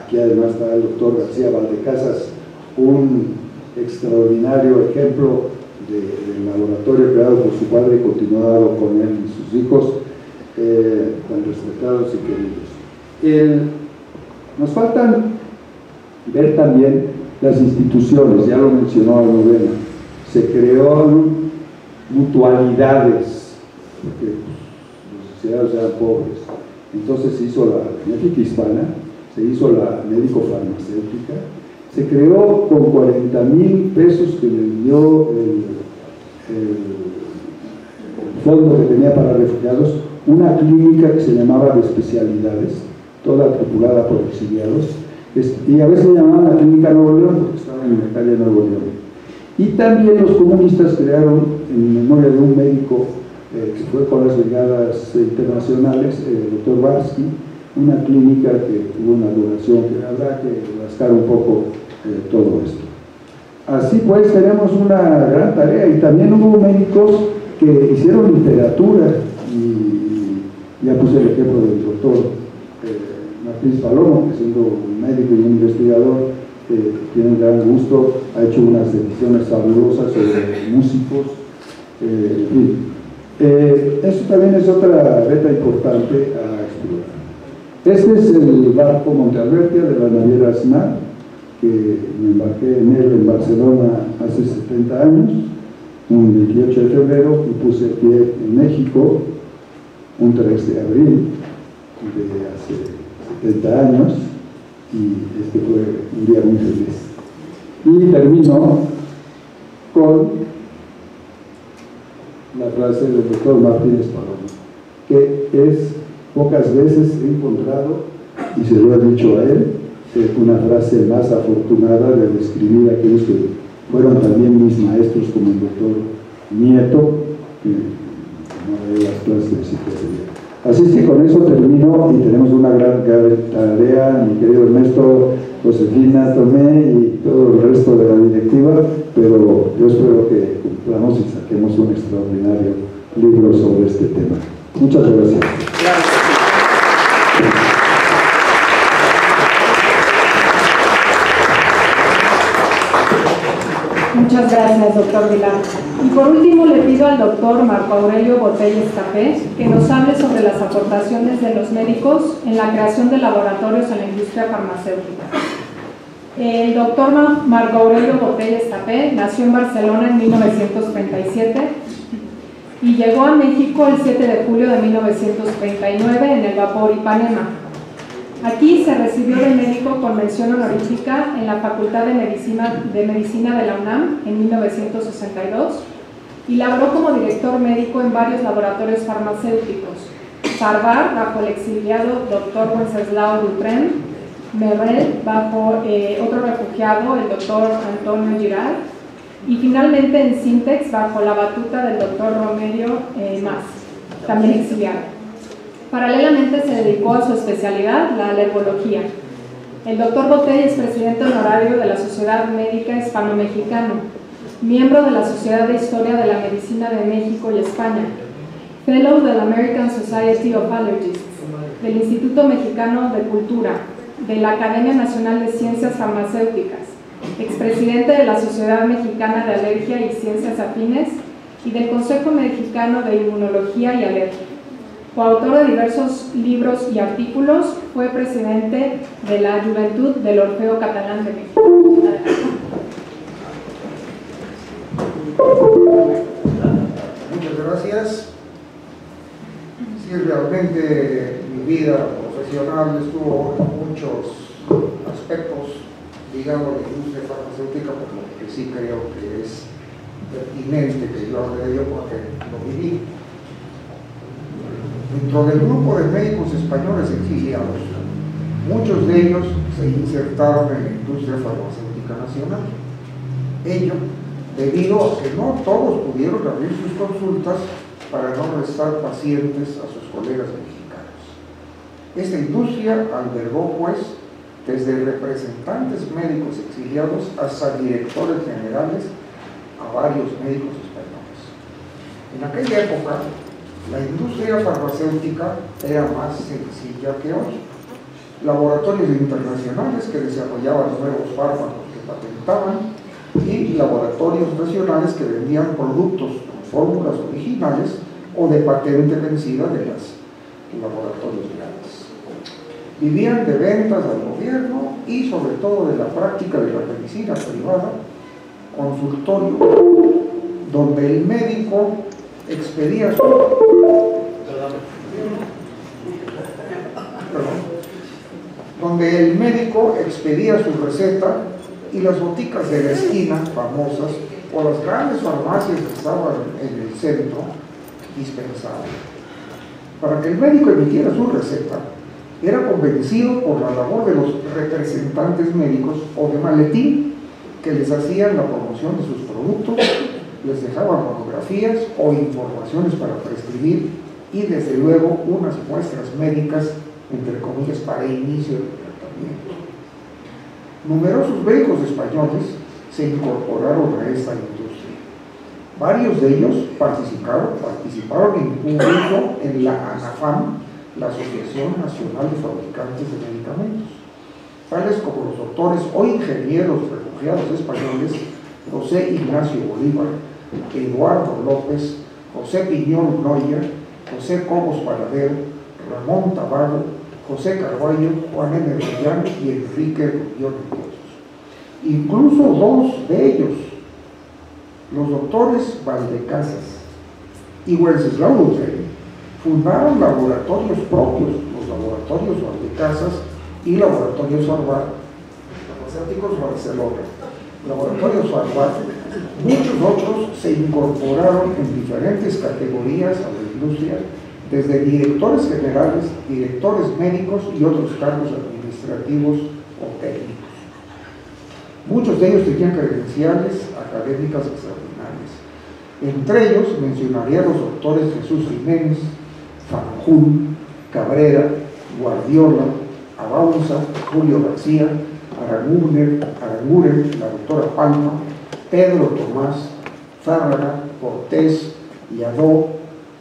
Aquí además está el doctor García Valdecasas, un extraordinario ejemplo del laboratorio creado por su padre y continuado con él y sus hijos, tan respetados y queridos. Nos faltan ver también las instituciones, ya lo mencionó Almudena, se crearon mutualidades, porque las sociedades eran pobres, entonces se hizo la Médica Hispana, se hizo la Médico Farmacéutica, se creó con 40,000 pesos que le dio el fondo que tenía para refugiados, una clínica que se llamaba de especialidades, toda tripulada por exiliados, y a veces se llamaba la Clínica Nuevo León, porque estaba en la calle Nuevo León. Y también los comunistas crearon, en memoria de un médico que fue con las brigadas internacionales, el doctor Barsky, una clínica que tuvo una duración que habrá que rascar un poco todo esto. Así pues, tenemos una gran tarea, y también hubo médicos que hicieron literatura, y ya puse el ejemplo del doctor Martínez Palomo, que siendo un médico y un investigador que tiene un gran gusto, ha hecho unas ediciones fabulosas sobre músicos, en fin. Eso también es otra beta importante a explorar. Este es el barco Monte Albertia de la naviera Aznar, que me embarqué en él en Barcelona hace 70 años, un 28 de febrero, y puse pie en México un 3 de abril de hace 70 años, y este fue un día muy feliz. Y termino con la frase del doctor Martínez Palomo, que es: pocas veces he encontrado, y se lo he dicho a él, una frase más afortunada de describir a aquellos que fueron también mis maestros, como el doctor Nieto, que no de las clases de psicología. Así es que con eso termino, y tenemos una gran tarea, mi querido Ernesto, Josefina, Tomé y todo el resto de la directiva, pero yo espero que cumplamos y saquemos un extraordinario libro sobre este tema. Muchas gracias. Muchas gracias, doctor Vilar. Y por último le pido al doctor Marco Aurelio Botella Estapé que nos hable sobre las aportaciones de los médicos en la creación de laboratorios en la industria farmacéutica. El doctor Marco Aurelio Botella Estapé nació en Barcelona en 1937 y llegó a México el 7 de julio de 1939 en el vapor Ipanema. Aquí se recibió de médico con mención honorífica en la Facultad de Medicina de la UNAM en 1962 y laboró como director médico en varios laboratorios farmacéuticos: Farvar, bajo el exiliado doctor Wenceslao Dutrén; Merrell, bajo otro refugiado, el doctor Antonio Girard; y finalmente en Sintex, bajo la batuta del doctor Romelio Mas, también exiliado. Paralelamente se dedicó a su especialidad, la alergología. El doctor Botella es presidente honorario de la Sociedad Médica Hispano-Mexicana, miembro de la Sociedad de Historia de la Medicina de México y España, fellow de la American Society of Allergists, del Instituto Mexicano de Cultura, de la Academia Nacional de Ciencias Farmacéuticas, expresidente de la Sociedad Mexicana de Alergia y Ciencias Afines y del Consejo Mexicano de Inmunología y Alergia. Coautor de diversos libros y artículos, fue presidente de la Juventud del Orfeo Catalán de México. Muchas gracias. Sí, realmente mi vida profesional estuvo en muchos aspectos, digamos, de la industria farmacéutica, por lo que sí creo que es pertinente que yo hable de ello porque lo viví. Dentro del grupo de médicos españoles exiliados, muchos de ellos se insertaron en la industria farmacéutica nacional. Ello debido a que no todos pudieron abrir sus consultas para no restar pacientes a sus colegas mexicanos. Esta industria albergó, pues, desde representantes médicos exiliados hasta directores generales a varios médicos españoles. En aquella época, la industria farmacéutica era más sencilla que hoy. Laboratorios internacionales que desarrollaban nuevos fármacos que patentaban y laboratorios nacionales que vendían productos con fórmulas originales o de patente vencida de los laboratorios grandes. Vivían de ventas al gobierno y sobre todo de la práctica de la medicina privada, consultorio, donde el médico expedía su... donde el médico expedía su receta y las boticas de la esquina famosas o las grandes farmacias que estaban en el centro dispensaban. Para que el médico emitiera su receta, era convencido por la labor de los representantes médicos o de maletín que les hacían la promoción de sus productos, les dejaban monografías o informaciones para prescribir y desde luego unas muestras médicas, entre comillas, para inicio del tratamiento. Numerosos médicos españoles se incorporaron a esta industria. Varios de ellos participaron incluso en la ANAFAM, la Asociación Nacional de Fabricantes de Medicamentos, tales como los doctores o ingenieros refugiados españoles José Ignacio Bolívar, Eduardo López, José Piñón Noya, José Cobos Paladero, Ramón Tabago, José Carballo, Juan M. Millán y Enrique Rubión. Incluso dos de ellos, los doctores Valdecasas y Wenceslao Lutrell, fundaron laboratorios propios, los laboratorios Valdecasas y laboratorios Farvard, farmacéuticos Barcelona, laboratorios Farvard. Muchos otros se incorporaron en diferentes categorías a la industria, desde directores generales, directores médicos y otros cargos administrativos o técnicos. Muchos de ellos tenían credenciales académicas extraordinarias. Entre ellos mencionaría a los doctores Jesús Jiménez, Fanjul, Cabrera, Guardiola, Abaunza, Julio García, Aranguren, la doctora Palma, Pedro Tomás, Zárraga, Cortés, Lladó,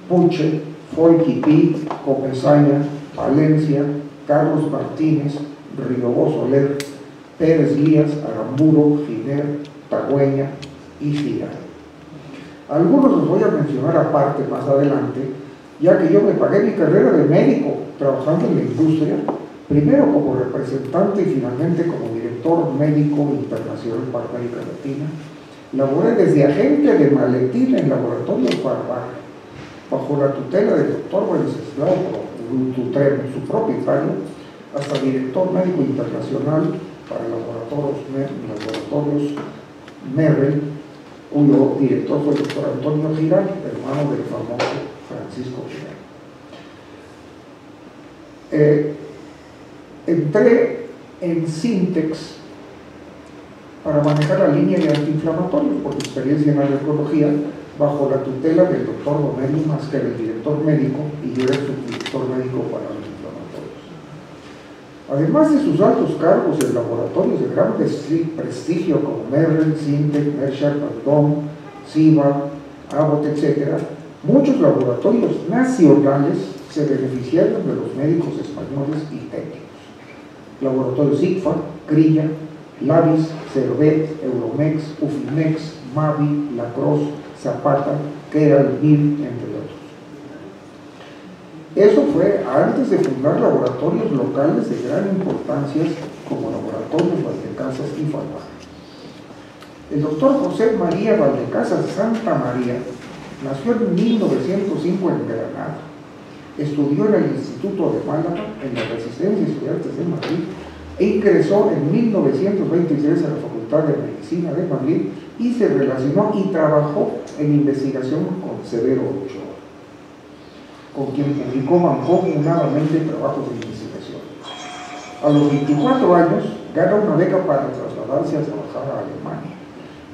Puche, Folquipí, Comesaña, Valencia, Carlos Martínez, Riobó Soler, Pérez Lías, Aramburo, Giner, Tagüeña y Girán. Algunos los voy a mencionar aparte más adelante, ya que yo me pagué mi carrera de médico trabajando en la industria, primero como representante y finalmente como director médico internacional para América Latina. Laboré desde agente de maletín en laboratorio Farvard, bajo la tutela del doctor Wenceslao Lutrell, su propietario, hasta director médico internacional para laboratorios Merrell, cuyo director fue el doctor Antonio Girán, hermano del famoso Francisco Girán. Entré en Sintex para manejar la línea de antiinflamatorios por mi experiencia en alergología, bajo la tutela del doctor Domenio Mas, que era el director médico, y yo era su director médico para antiinflamatorios. Además de sus altos cargos en laboratorios de gran prestigio como Merrell, Sintex, Mercer, Bandón, Siva, Abbott, etc., muchos laboratorios nacionales se beneficiaron de los médicos españoles y técnicos. Laboratorios ICFA, Crilla, Lavis, Cervet, Euromex, Ufimex, Mavi, Lacrosse, Zapata, Keral, Mir, entre otros. Eso fue antes de fundar laboratorios locales de gran importancia como Laboratorios Valdecasas y Farvard. El doctor José María Valdecasas Santa María nació en 1905 en Granada. Estudió en el Instituto de Málaga, en la Residencia de Estudiantes de Madrid, e ingresó en 1923 a la Facultad de Medicina de Madrid y se relacionó y trabajó en investigación con Severo Ochoa, con quien publicó mancomunadamente trabajos de investigación. A los 24 años gana una beca para trasladarse a trabajar a Alemania.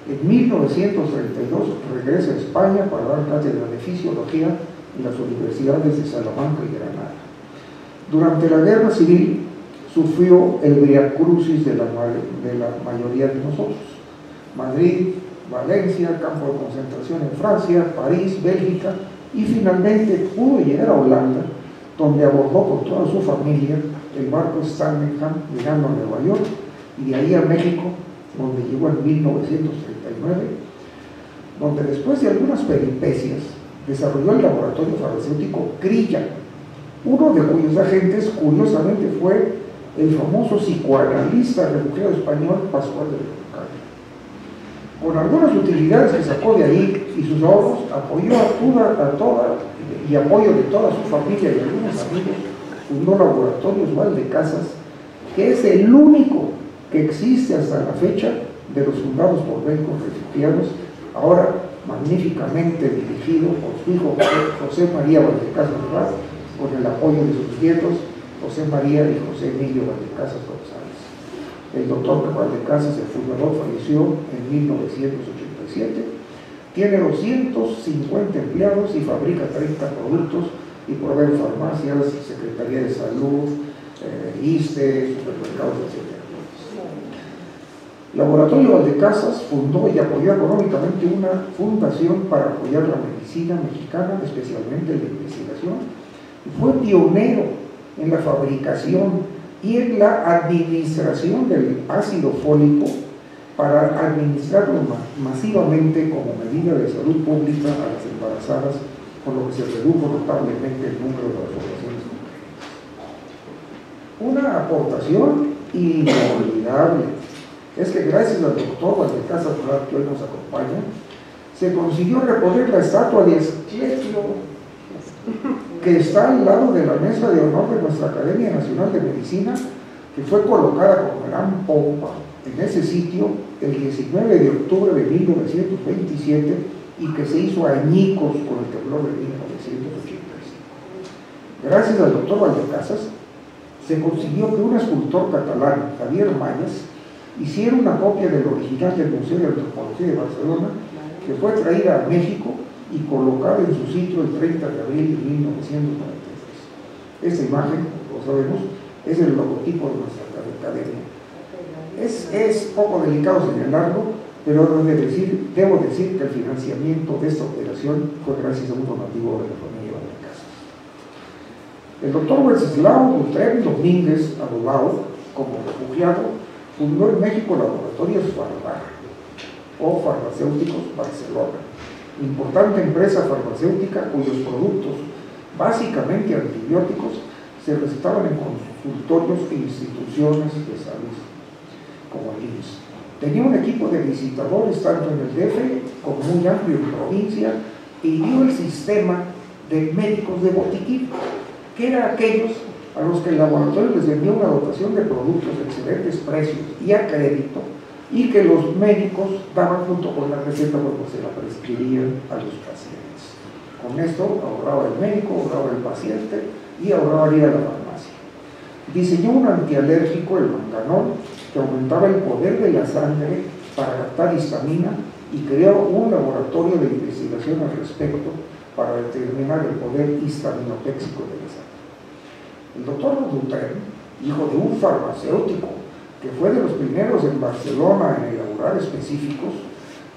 En 1932 regresa a España para dar cátedra de fisiología en las universidades de Salamanca y Granada. Durante la Guerra Civil sufrió el viacrucis de la mayoría de nosotros: Madrid, Valencia, campo de concentración en Francia, París, Bélgica, y finalmente pudo llegar a Holanda, donde abordó con toda su familia el barco Stanlingham, llegando a Nueva York, y de ahí a México, donde llegó en 1939, donde después de algunas peripecias desarrolló el laboratorio farmacéutico Crilla, uno de cuyos agentes, curiosamente, fue el famoso psicoanalista refugiado español Pascual de Lecaros. Con algunas utilidades que sacó de ahí y sus ahorros, apoyó y apoyo de toda su familia y algunos amigos, fundó Laboratorios Valdecasas, que es el único que existe hasta la fecha de los fundados por médicos refugiados, ahora magníficamente dirigido por su hijo José María Valdecasas Vaz, con el apoyo de sus nietos José María y José Emilio Valdecasas González. El doctor Valdecasas, el fundador, falleció en 1987. Tiene 250 empleados y fabrica 30 productos y provee farmacias, Secretaría de Salud, ISSSTE, supermercados, etc. Laboratorio Valdecasas fundó y apoyó económicamente una fundación para apoyar la medicina mexicana, especialmente la investigación, y fue pionero en la fabricación y en la administración del ácido fólico para administrarlo masivamente como medida de salud pública a las embarazadas, con lo que se redujo notablemente el número de las poblaciones concretas. Una aportación inolvidable es que gracias al doctor Valdecasas, que hoy nos acompaña, se consiguió reponer la estatua de Asclepio, que está al lado de la mesa de honor de nuestra Academia Nacional de Medicina, que fue colocada con gran pompa en ese sitio el 19 de octubre de 1927 y que se hizo añicos con el temblor de 1985. Gracias al doctor Valdecasas se consiguió que un escultor catalán, Javier Mayas, hiciera una copia del original del Museo de Antropología de Barcelona, que fue traída a México y colocada en su sitio el 30 de abril de 1993. Esta imagen, como sabemos, es el logotipo de nuestra academia. Es poco delicado señalarlo, pero debo decir que el financiamiento de esta operación fue gracias a un donativo de la familia Valdecasas. El doctor Wenceslao Butrem Domínguez Adolao, como refugiado, fundó en México Laboratorios Farmar, o Farmacéuticos Barcelona, importante empresa farmacéutica cuyos productos, básicamente antibióticos, se recetaban en consultorios e instituciones de salud, como el IMSS. Tenía un equipo de visitadores tanto en el DF como muy amplio en provincia, y dio el sistema de médicos de botiquín, que eran aquellos a los que el laboratorio les vendía una dotación de productos de excelentes precios y a crédito, y que los médicos daban junto con la receta cuando se la prescribían a los pacientes. Con esto ahorraba el médico, ahorraba el paciente y ahorraría la farmacia. Diseñó un antialérgico, el Manganol, que aumentaba el poder de la sangre para captar histamina, y creó un laboratorio de investigación al respecto para determinar el poder histaminotéxico de la sangre. El doctor Butrem, hijo de un farmacéutico que fue de los primeros en Barcelona en elaborar específicos,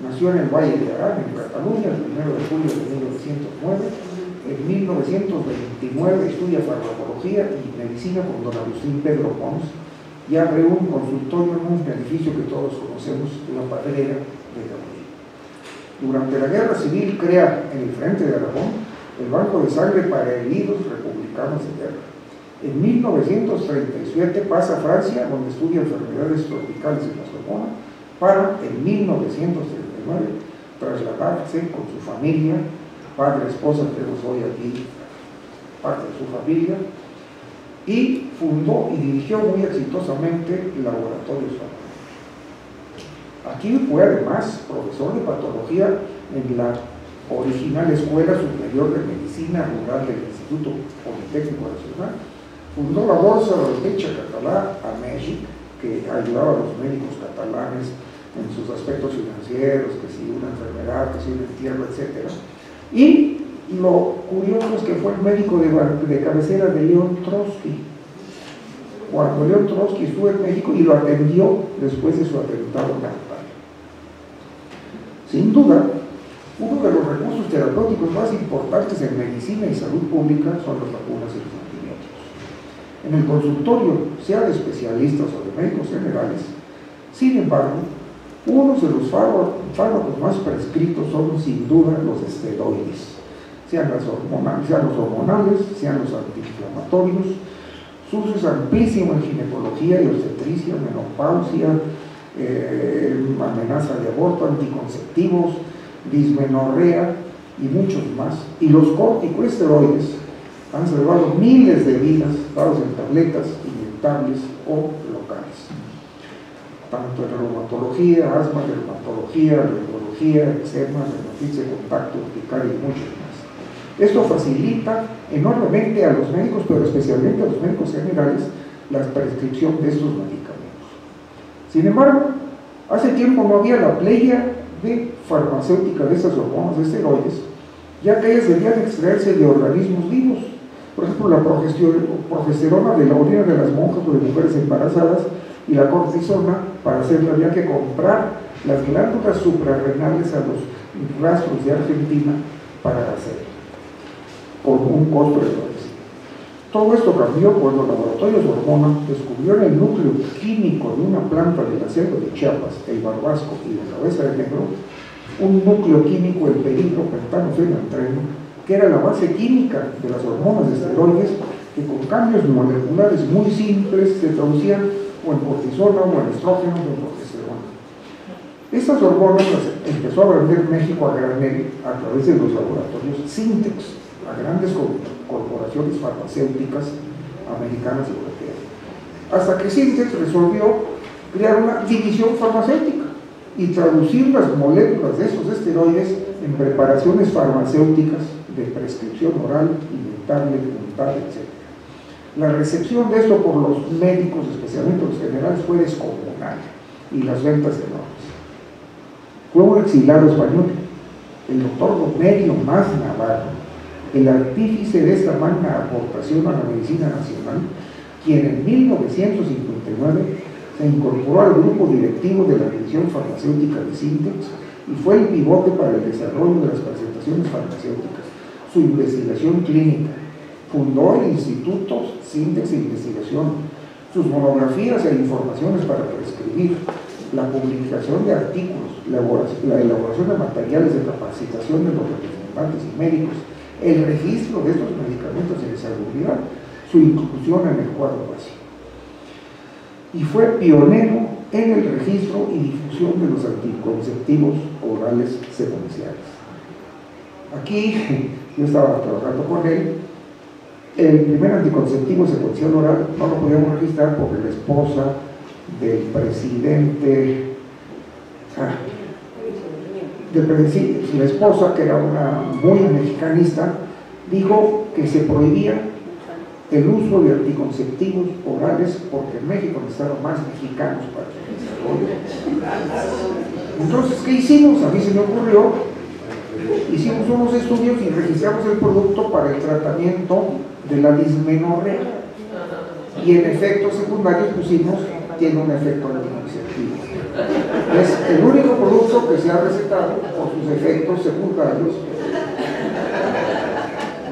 nació en el Valle de Arán, en Cataluña, el 1 de julio de 1909. En 1929 estudia farmacología y medicina con don Agustín Pedro Pons y abre un consultorio en un edificio que todos conocemos, la Padrera de Gabriel. Durante la Guerra Civil crea en el frente de Aragón el Banco de Sangre para heridos republicanos de guerra. En 1937 pasa a Francia, donde estudia enfermedades tropicales en la Sorbona, para en 1939 trasladarse con su familia, padre, esposa, tenemos hoy aquí parte de su familia, y fundó y dirigió muy exitosamente Laboratorios Farmar. Aquí fue además profesor de patología en la original Escuela Superior de Medicina Rural del Instituto Politécnico Nacional. Fundó la Bolsa de Leche Catalá a México, que ayudaba a los médicos catalanes en sus aspectos financieros, que si una enfermedad, que si un entierro, etc. Y lo curioso es que fue el médico de cabecera de León Trotsky, cuando León Trotsky estuvo en México y lo atendió después de su atentado mortal. Sin duda, uno de los recursos terapéuticos más importantes en medicina y salud pública son las vacunas y los antibióticos. En el consultorio, sea de especialistas o de médicos generales, sin embargo, unos de los fármacos más prescritos son sin duda los esteroides. sean los hormonales, sean los antiinflamatorios. Su uso es amplísimo en ginecología y obstetricia, menopausia, amenaza de aborto, anticonceptivos, dismenorrea y muchos más. Y los corticosteroides han salvado miles de vidas, dados en tabletas, inyectables o locales. Tanto en reumatología, asma, dermatología, alergología, eczema, dermatitis de contacto, urticaria y muchos más. Esto facilita enormemente a los médicos, pero especialmente a los médicos generales, la prescripción de estos medicamentos. Sin embargo, hace tiempo no había la playa de farmacéutica de estas hormonas de esteroides, ya que ellas debían extraerse de organismos vivos. Por ejemplo, la progesterona de la orina de las monjas o de mujeres embarazadas y la cortisona, para hacerla había que comprar las glándulas suprarrenales a los rastros de Argentina para hacerlo, con un costo establecido. Todo esto cambió cuando los laboratorios de hormona descubrieron el núcleo químico de una planta de la selva de Chiapas, el barbasco y la cabeza de negro, un núcleo químico en peligro pentanofenantreno, que era la base química de las hormonas de esteroides, que con cambios moleculares muy simples se traducían o en cortisona o en estrógeno o en progesterona. Estas hormonas las empezó a vender México a granel a través de los laboratorios Sintex, a grandes corporaciones farmacéuticas americanas y europeas. Hasta que Sintex resolvió crear una división farmacéutica y traducir las moléculas de estos esteroides en preparaciones farmacéuticas de prescripción oral, inyectable, untar, etc. La recepción de esto por los médicos, especialmente los generales, fue descomunal y las ventas enormes. Fue un exiliado español, el doctor Domerio Mas Navarro, el artífice de esta magna aportación a la medicina nacional, quien en 1959 se incorporó al grupo directivo de la división farmacéutica de Sintex y fue el pivote para el desarrollo de las presentaciones farmacéuticas, su investigación clínica. Fundó el Instituto Sintex de Investigación, sus monografías e informaciones para prescribir, la publicación de artículos, la elaboración de materiales de capacitación de los representantes y médicos, el registro de estos medicamentos de salubridad, su inclusión en el cuadro básico. Y fue pionero en el registro y difusión de los anticonceptivos orales secuenciales. Aquí yo estaba trabajando con él. El primer anticonceptivo secuencial oral no lo podíamos registrar porque la esposa del presidente, la esposa, que era una muy mexicanista, dijo que se prohibía el uso de anticonceptivos orales porque en México necesitaban más mexicanos para su desarrollo. Entonces, ¿qué hicimos? A mí se me ocurrió, hicimos unos estudios y registramos el producto para el tratamiento de la dismenorrea, y en efectos secundarios pusimos, tiene un efecto anticonceptivo. Es el único producto que se ha recetado por sus efectos secundarios.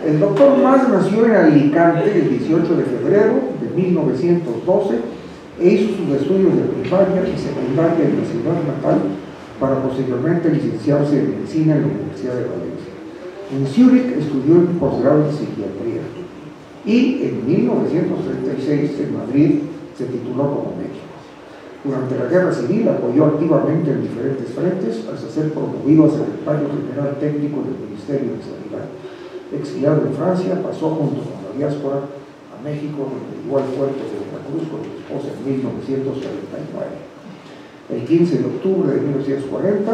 El doctor Mas nació en Alicante el 18 de febrero de 1912 e hizo sus estudios de primaria y secundaria en la ciudad natal para posteriormente licenciarse en medicina en la Universidad de Valencia. En Zúrich estudió el posgrado en psiquiatría y en 1936 en Madrid se tituló como médico. Durante la Guerra Civil apoyó activamente en diferentes frentes hasta ser promovido a secretario general técnico del Ministerio de Sanidad. Exiliado en Francia, pasó junto con la diáspora a México, donde llegó al puerto de Veracruz con su esposa en 1949. El 15 de octubre de 1940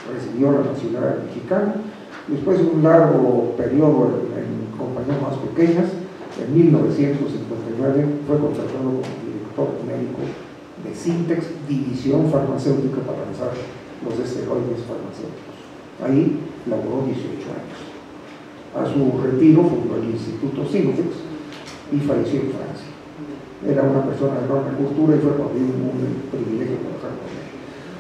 recibió la nacionalidad mexicana. Después de un largo periodo en compañías más pequeñas, en 1959 fue contratado como director médico de Sintex, división farmacéutica para lanzar los esteroides farmacéuticos. Ahí laboró 18 años. A su retiro fundó el Instituto Sintex y falleció en Francia. Era una persona de enorme cultura y fue para mí un privilegio trabajar con él.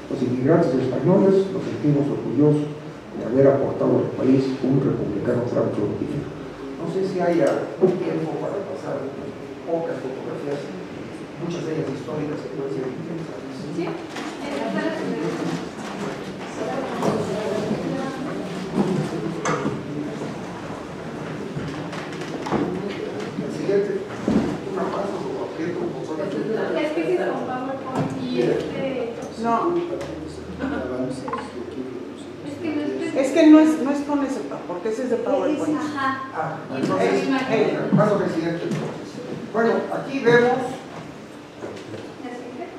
Los inmigrantes españoles nos sentimos orgullosos de haber aportado al país un republicano fructífero. No sé si haya un tiempo para pasar pocas fotografías, muchas de ellas históricas que pueden ser interesantes. ¿Sí? Es que no es con ese, porque ese es de PowerPoint. Entonces, paso presidente. Bueno, aquí vemos.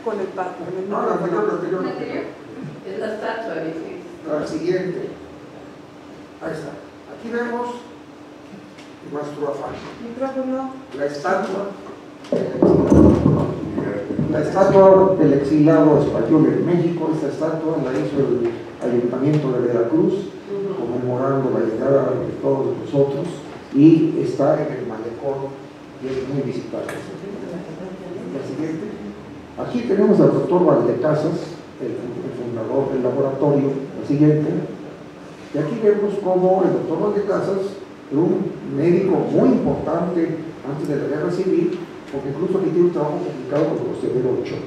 Con el pato. No, lo anterior. Es la estatua, dice. La siguiente. Ahí está. Aquí vemos nuestro afán. Micrófono. La estatua del exilado español en México. Esta estatua la hizo el Ayuntamiento de Veracruz, conmemorando la llegada de todos nosotros, y está en el malecón y es muy visitable. La siguiente. Aquí tenemos al doctor Valdecasas, el fundador del laboratorio. La siguiente. Y aquí vemos cómo el doctor Valdecasas era un médico muy importante antes de la guerra civil, porque incluso aquí tiene un trabajo publicado con José Vero Ochoa.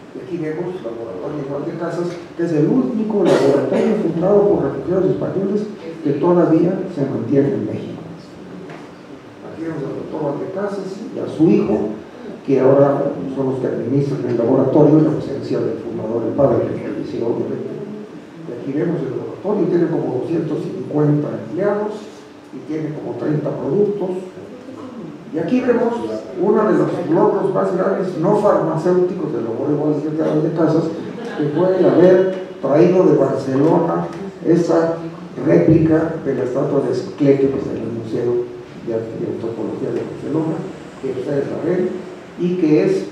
Y aquí vemos el laboratorio Valdecasas, que es el único laboratorio fundado por refugiados españoles que todavía se mantiene en México. Aquí vemos al doctor Valdecasas y a su hijo, que ahora son los que administran el laboratorio en ausencia del fundador, el padre, que falleció obviamente. Y aquí vemos el laboratorio, tiene como 250 empleados y tiene como 30 productos. Y aquí vemos uno de los logros más grandes no farmacéuticos del laboratorio de Valdecasas, que fue el haber traído de Barcelona esa réplica de la estatua de Esclepios que está en el Museo de Antropología de Barcelona, que ustedes la ven, y que es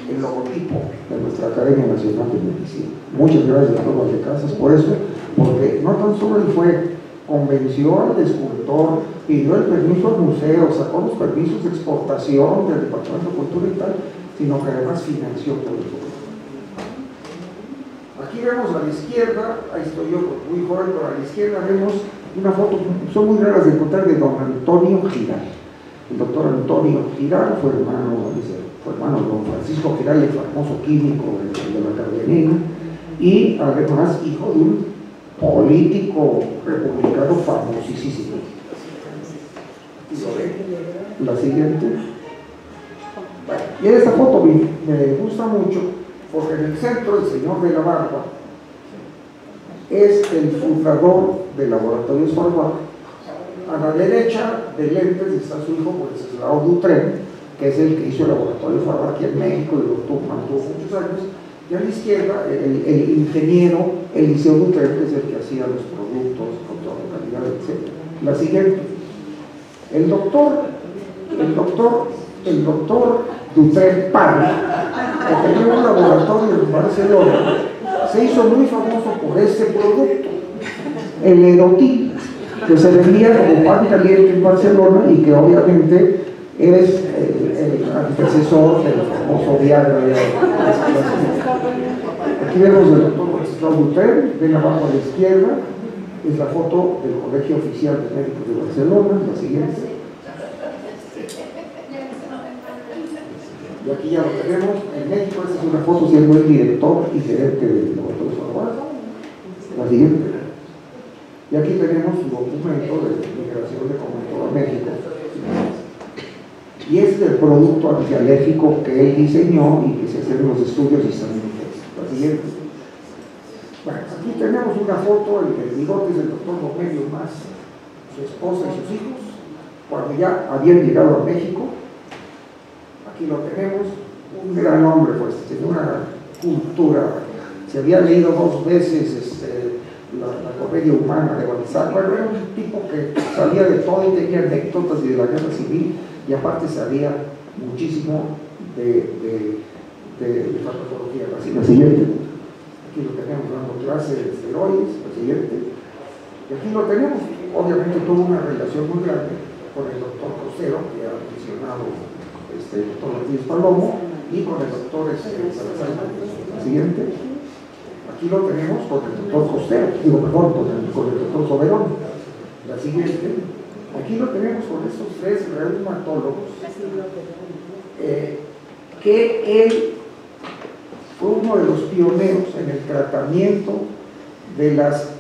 el logotipo de nuestra Academia Nacional de Medicina. Muchas gracias, doctor Valdecasas, por eso, porque no tan solo él convenció al escultor, pidió el permiso al museo, sacó los permisos de exportación del Departamento de Cultura y tal, sino que además financió todo eso. Aquí vemos a la izquierda, ahí estoy yo muy joven, pero a la izquierda vemos una foto, son muy raras de encontrar, de don Antonio Giral. El doctor Antonio Giral fue hermano de don Francisco Giral, el famoso químico de la Cardenina, y además hijo de un político republicano famosísimo. La siguiente. Y esta foto me gusta mucho porque en el centro el señor de la barba es el fundador del laboratorio Farmac. A la derecha de lentes está su hijo Wenceslao Dutrem, que es el que hizo el laboratorio Farmac aquí en México y lo mantuvo muchos años. Y a la izquierda el ingeniero Eliseo Dutrem, que es el que hacía los productos, control de calidad, etc. La siguiente. El doctor Dutrem padre, que tenía un laboratorio en Barcelona, se hizo muy famoso por este producto, el Erotil, que se vendía como pan caliente en Barcelona y que obviamente es el antecesor del famoso Viagra. Aquí vemos el doctor Wenceslao Dutrem, ven abajo a la izquierda, es la foto del Colegio Oficial de Médicos de Barcelona, la siguiente. Y aquí ya lo tenemos, en México esta es una foto siendo el director y gerente del laboratorio Farmac. La siguiente. Y aquí tenemos su documento de migración de Comentó a México. Y es el producto antialérgico que él diseñó y que se hacen los estudios y están en la siguiente. Bueno, aquí tenemos una foto, el bigote es el doctor Rogelio Mas, su esposa y sus hijos, cuando ya habían llegado a México. Aquí lo tenemos, un gran hombre, pues tenía una cultura, se había leído 2 veces la comedia humana de Balzac. Bueno, era un tipo que sabía de todo y tenía anécdotas de la guerra civil, y aparte sabía muchísimo de farmacología. La siguiente. Aquí lo tenemos dando clase de esteroides. La siguiente. Y aquí lo tenemos, obviamente tuvo una relación muy grande con el doctor Costero, que ha mencionado el doctor Martínez Palomo, y con el doctor Salazar. La siguiente. Aquí lo tenemos con el doctor Costero, con el doctor Soberón. La siguiente. Aquí lo tenemos con estos 3 reumatólogos, que él fue uno de los pioneros en el tratamiento de las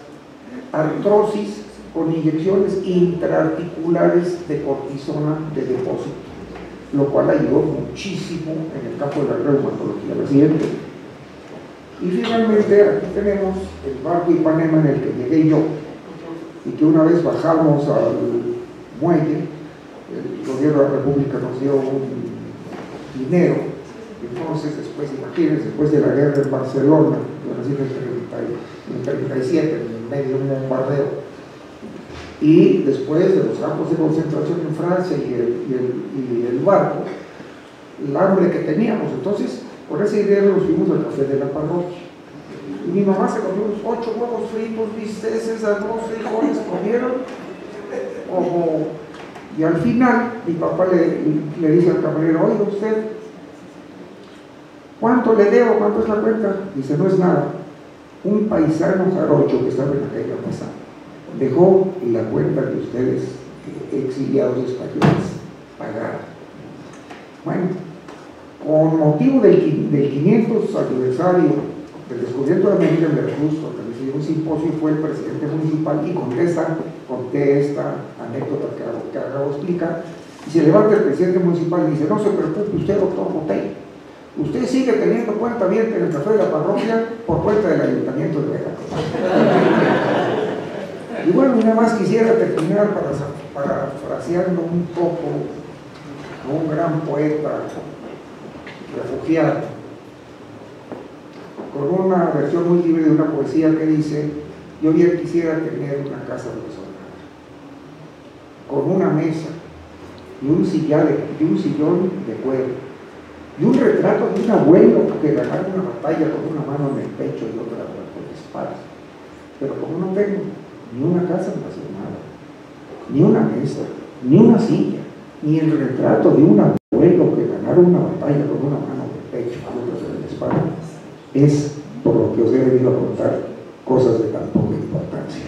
artrosis con inyecciones intraarticulares de cortisona de depósito, lo cual ayudó muchísimo en el campo de la reumatología. La siguiente. Y finalmente aquí tenemos el barco Ipanema en el que llegué yo, y que una vez bajamos al muelle, el gobierno de la República nos dio un dinero. Entonces, después, imagínense, después de la guerra en Barcelona, en el 37, en medio de un bombardeo, y después de los campos de concentración en Francia y el barco, el hambre que teníamos. Entonces, por esa idea nos fuimos al café de la parroquia. Y mi mamá se comió unos 8 huevos fritos, bisteces, arroz, frijoles, comieron como... Y al final, mi papá le dice al camarero: oiga usted, ¿cuánto le debo? ¿Cuánto es la cuenta? Dice: no es nada. Un paisano jarocho que estaba en aquella mesa dejó la cuenta que ustedes, exiliados españoles, pagaron. Bueno, con motivo del 500 aniversario del descubrimiento de América en Veracruz, organizó un simposio y fue el presidente municipal, y conté esta anécdota que acabo de explicar, y se levanta el presidente municipal y dice: no se preocupe usted, doctor Botey, usted sigue teniendo cuenta abierta en el café de la parroquia por cuenta del ayuntamiento de Veracruz. Y bueno, nada más quisiera terminar parafraseando un poco a un gran poeta refugiado, con una versión muy libre de una poesía que dice: yo bien quisiera tener una casa personal, con una mesa y un sillón de cuero, y un retrato de un abuelo que ganara una batalla con una mano en el pecho y otra por la espalda. Pero como no tengo ni una casa personal, ni una mesa, ni una silla, ni el retrato de un abuelo que ganara una batalla con una mano en el pecho y otra en la espalda, es por lo que os he venido a contar cosas de tan poca importancia.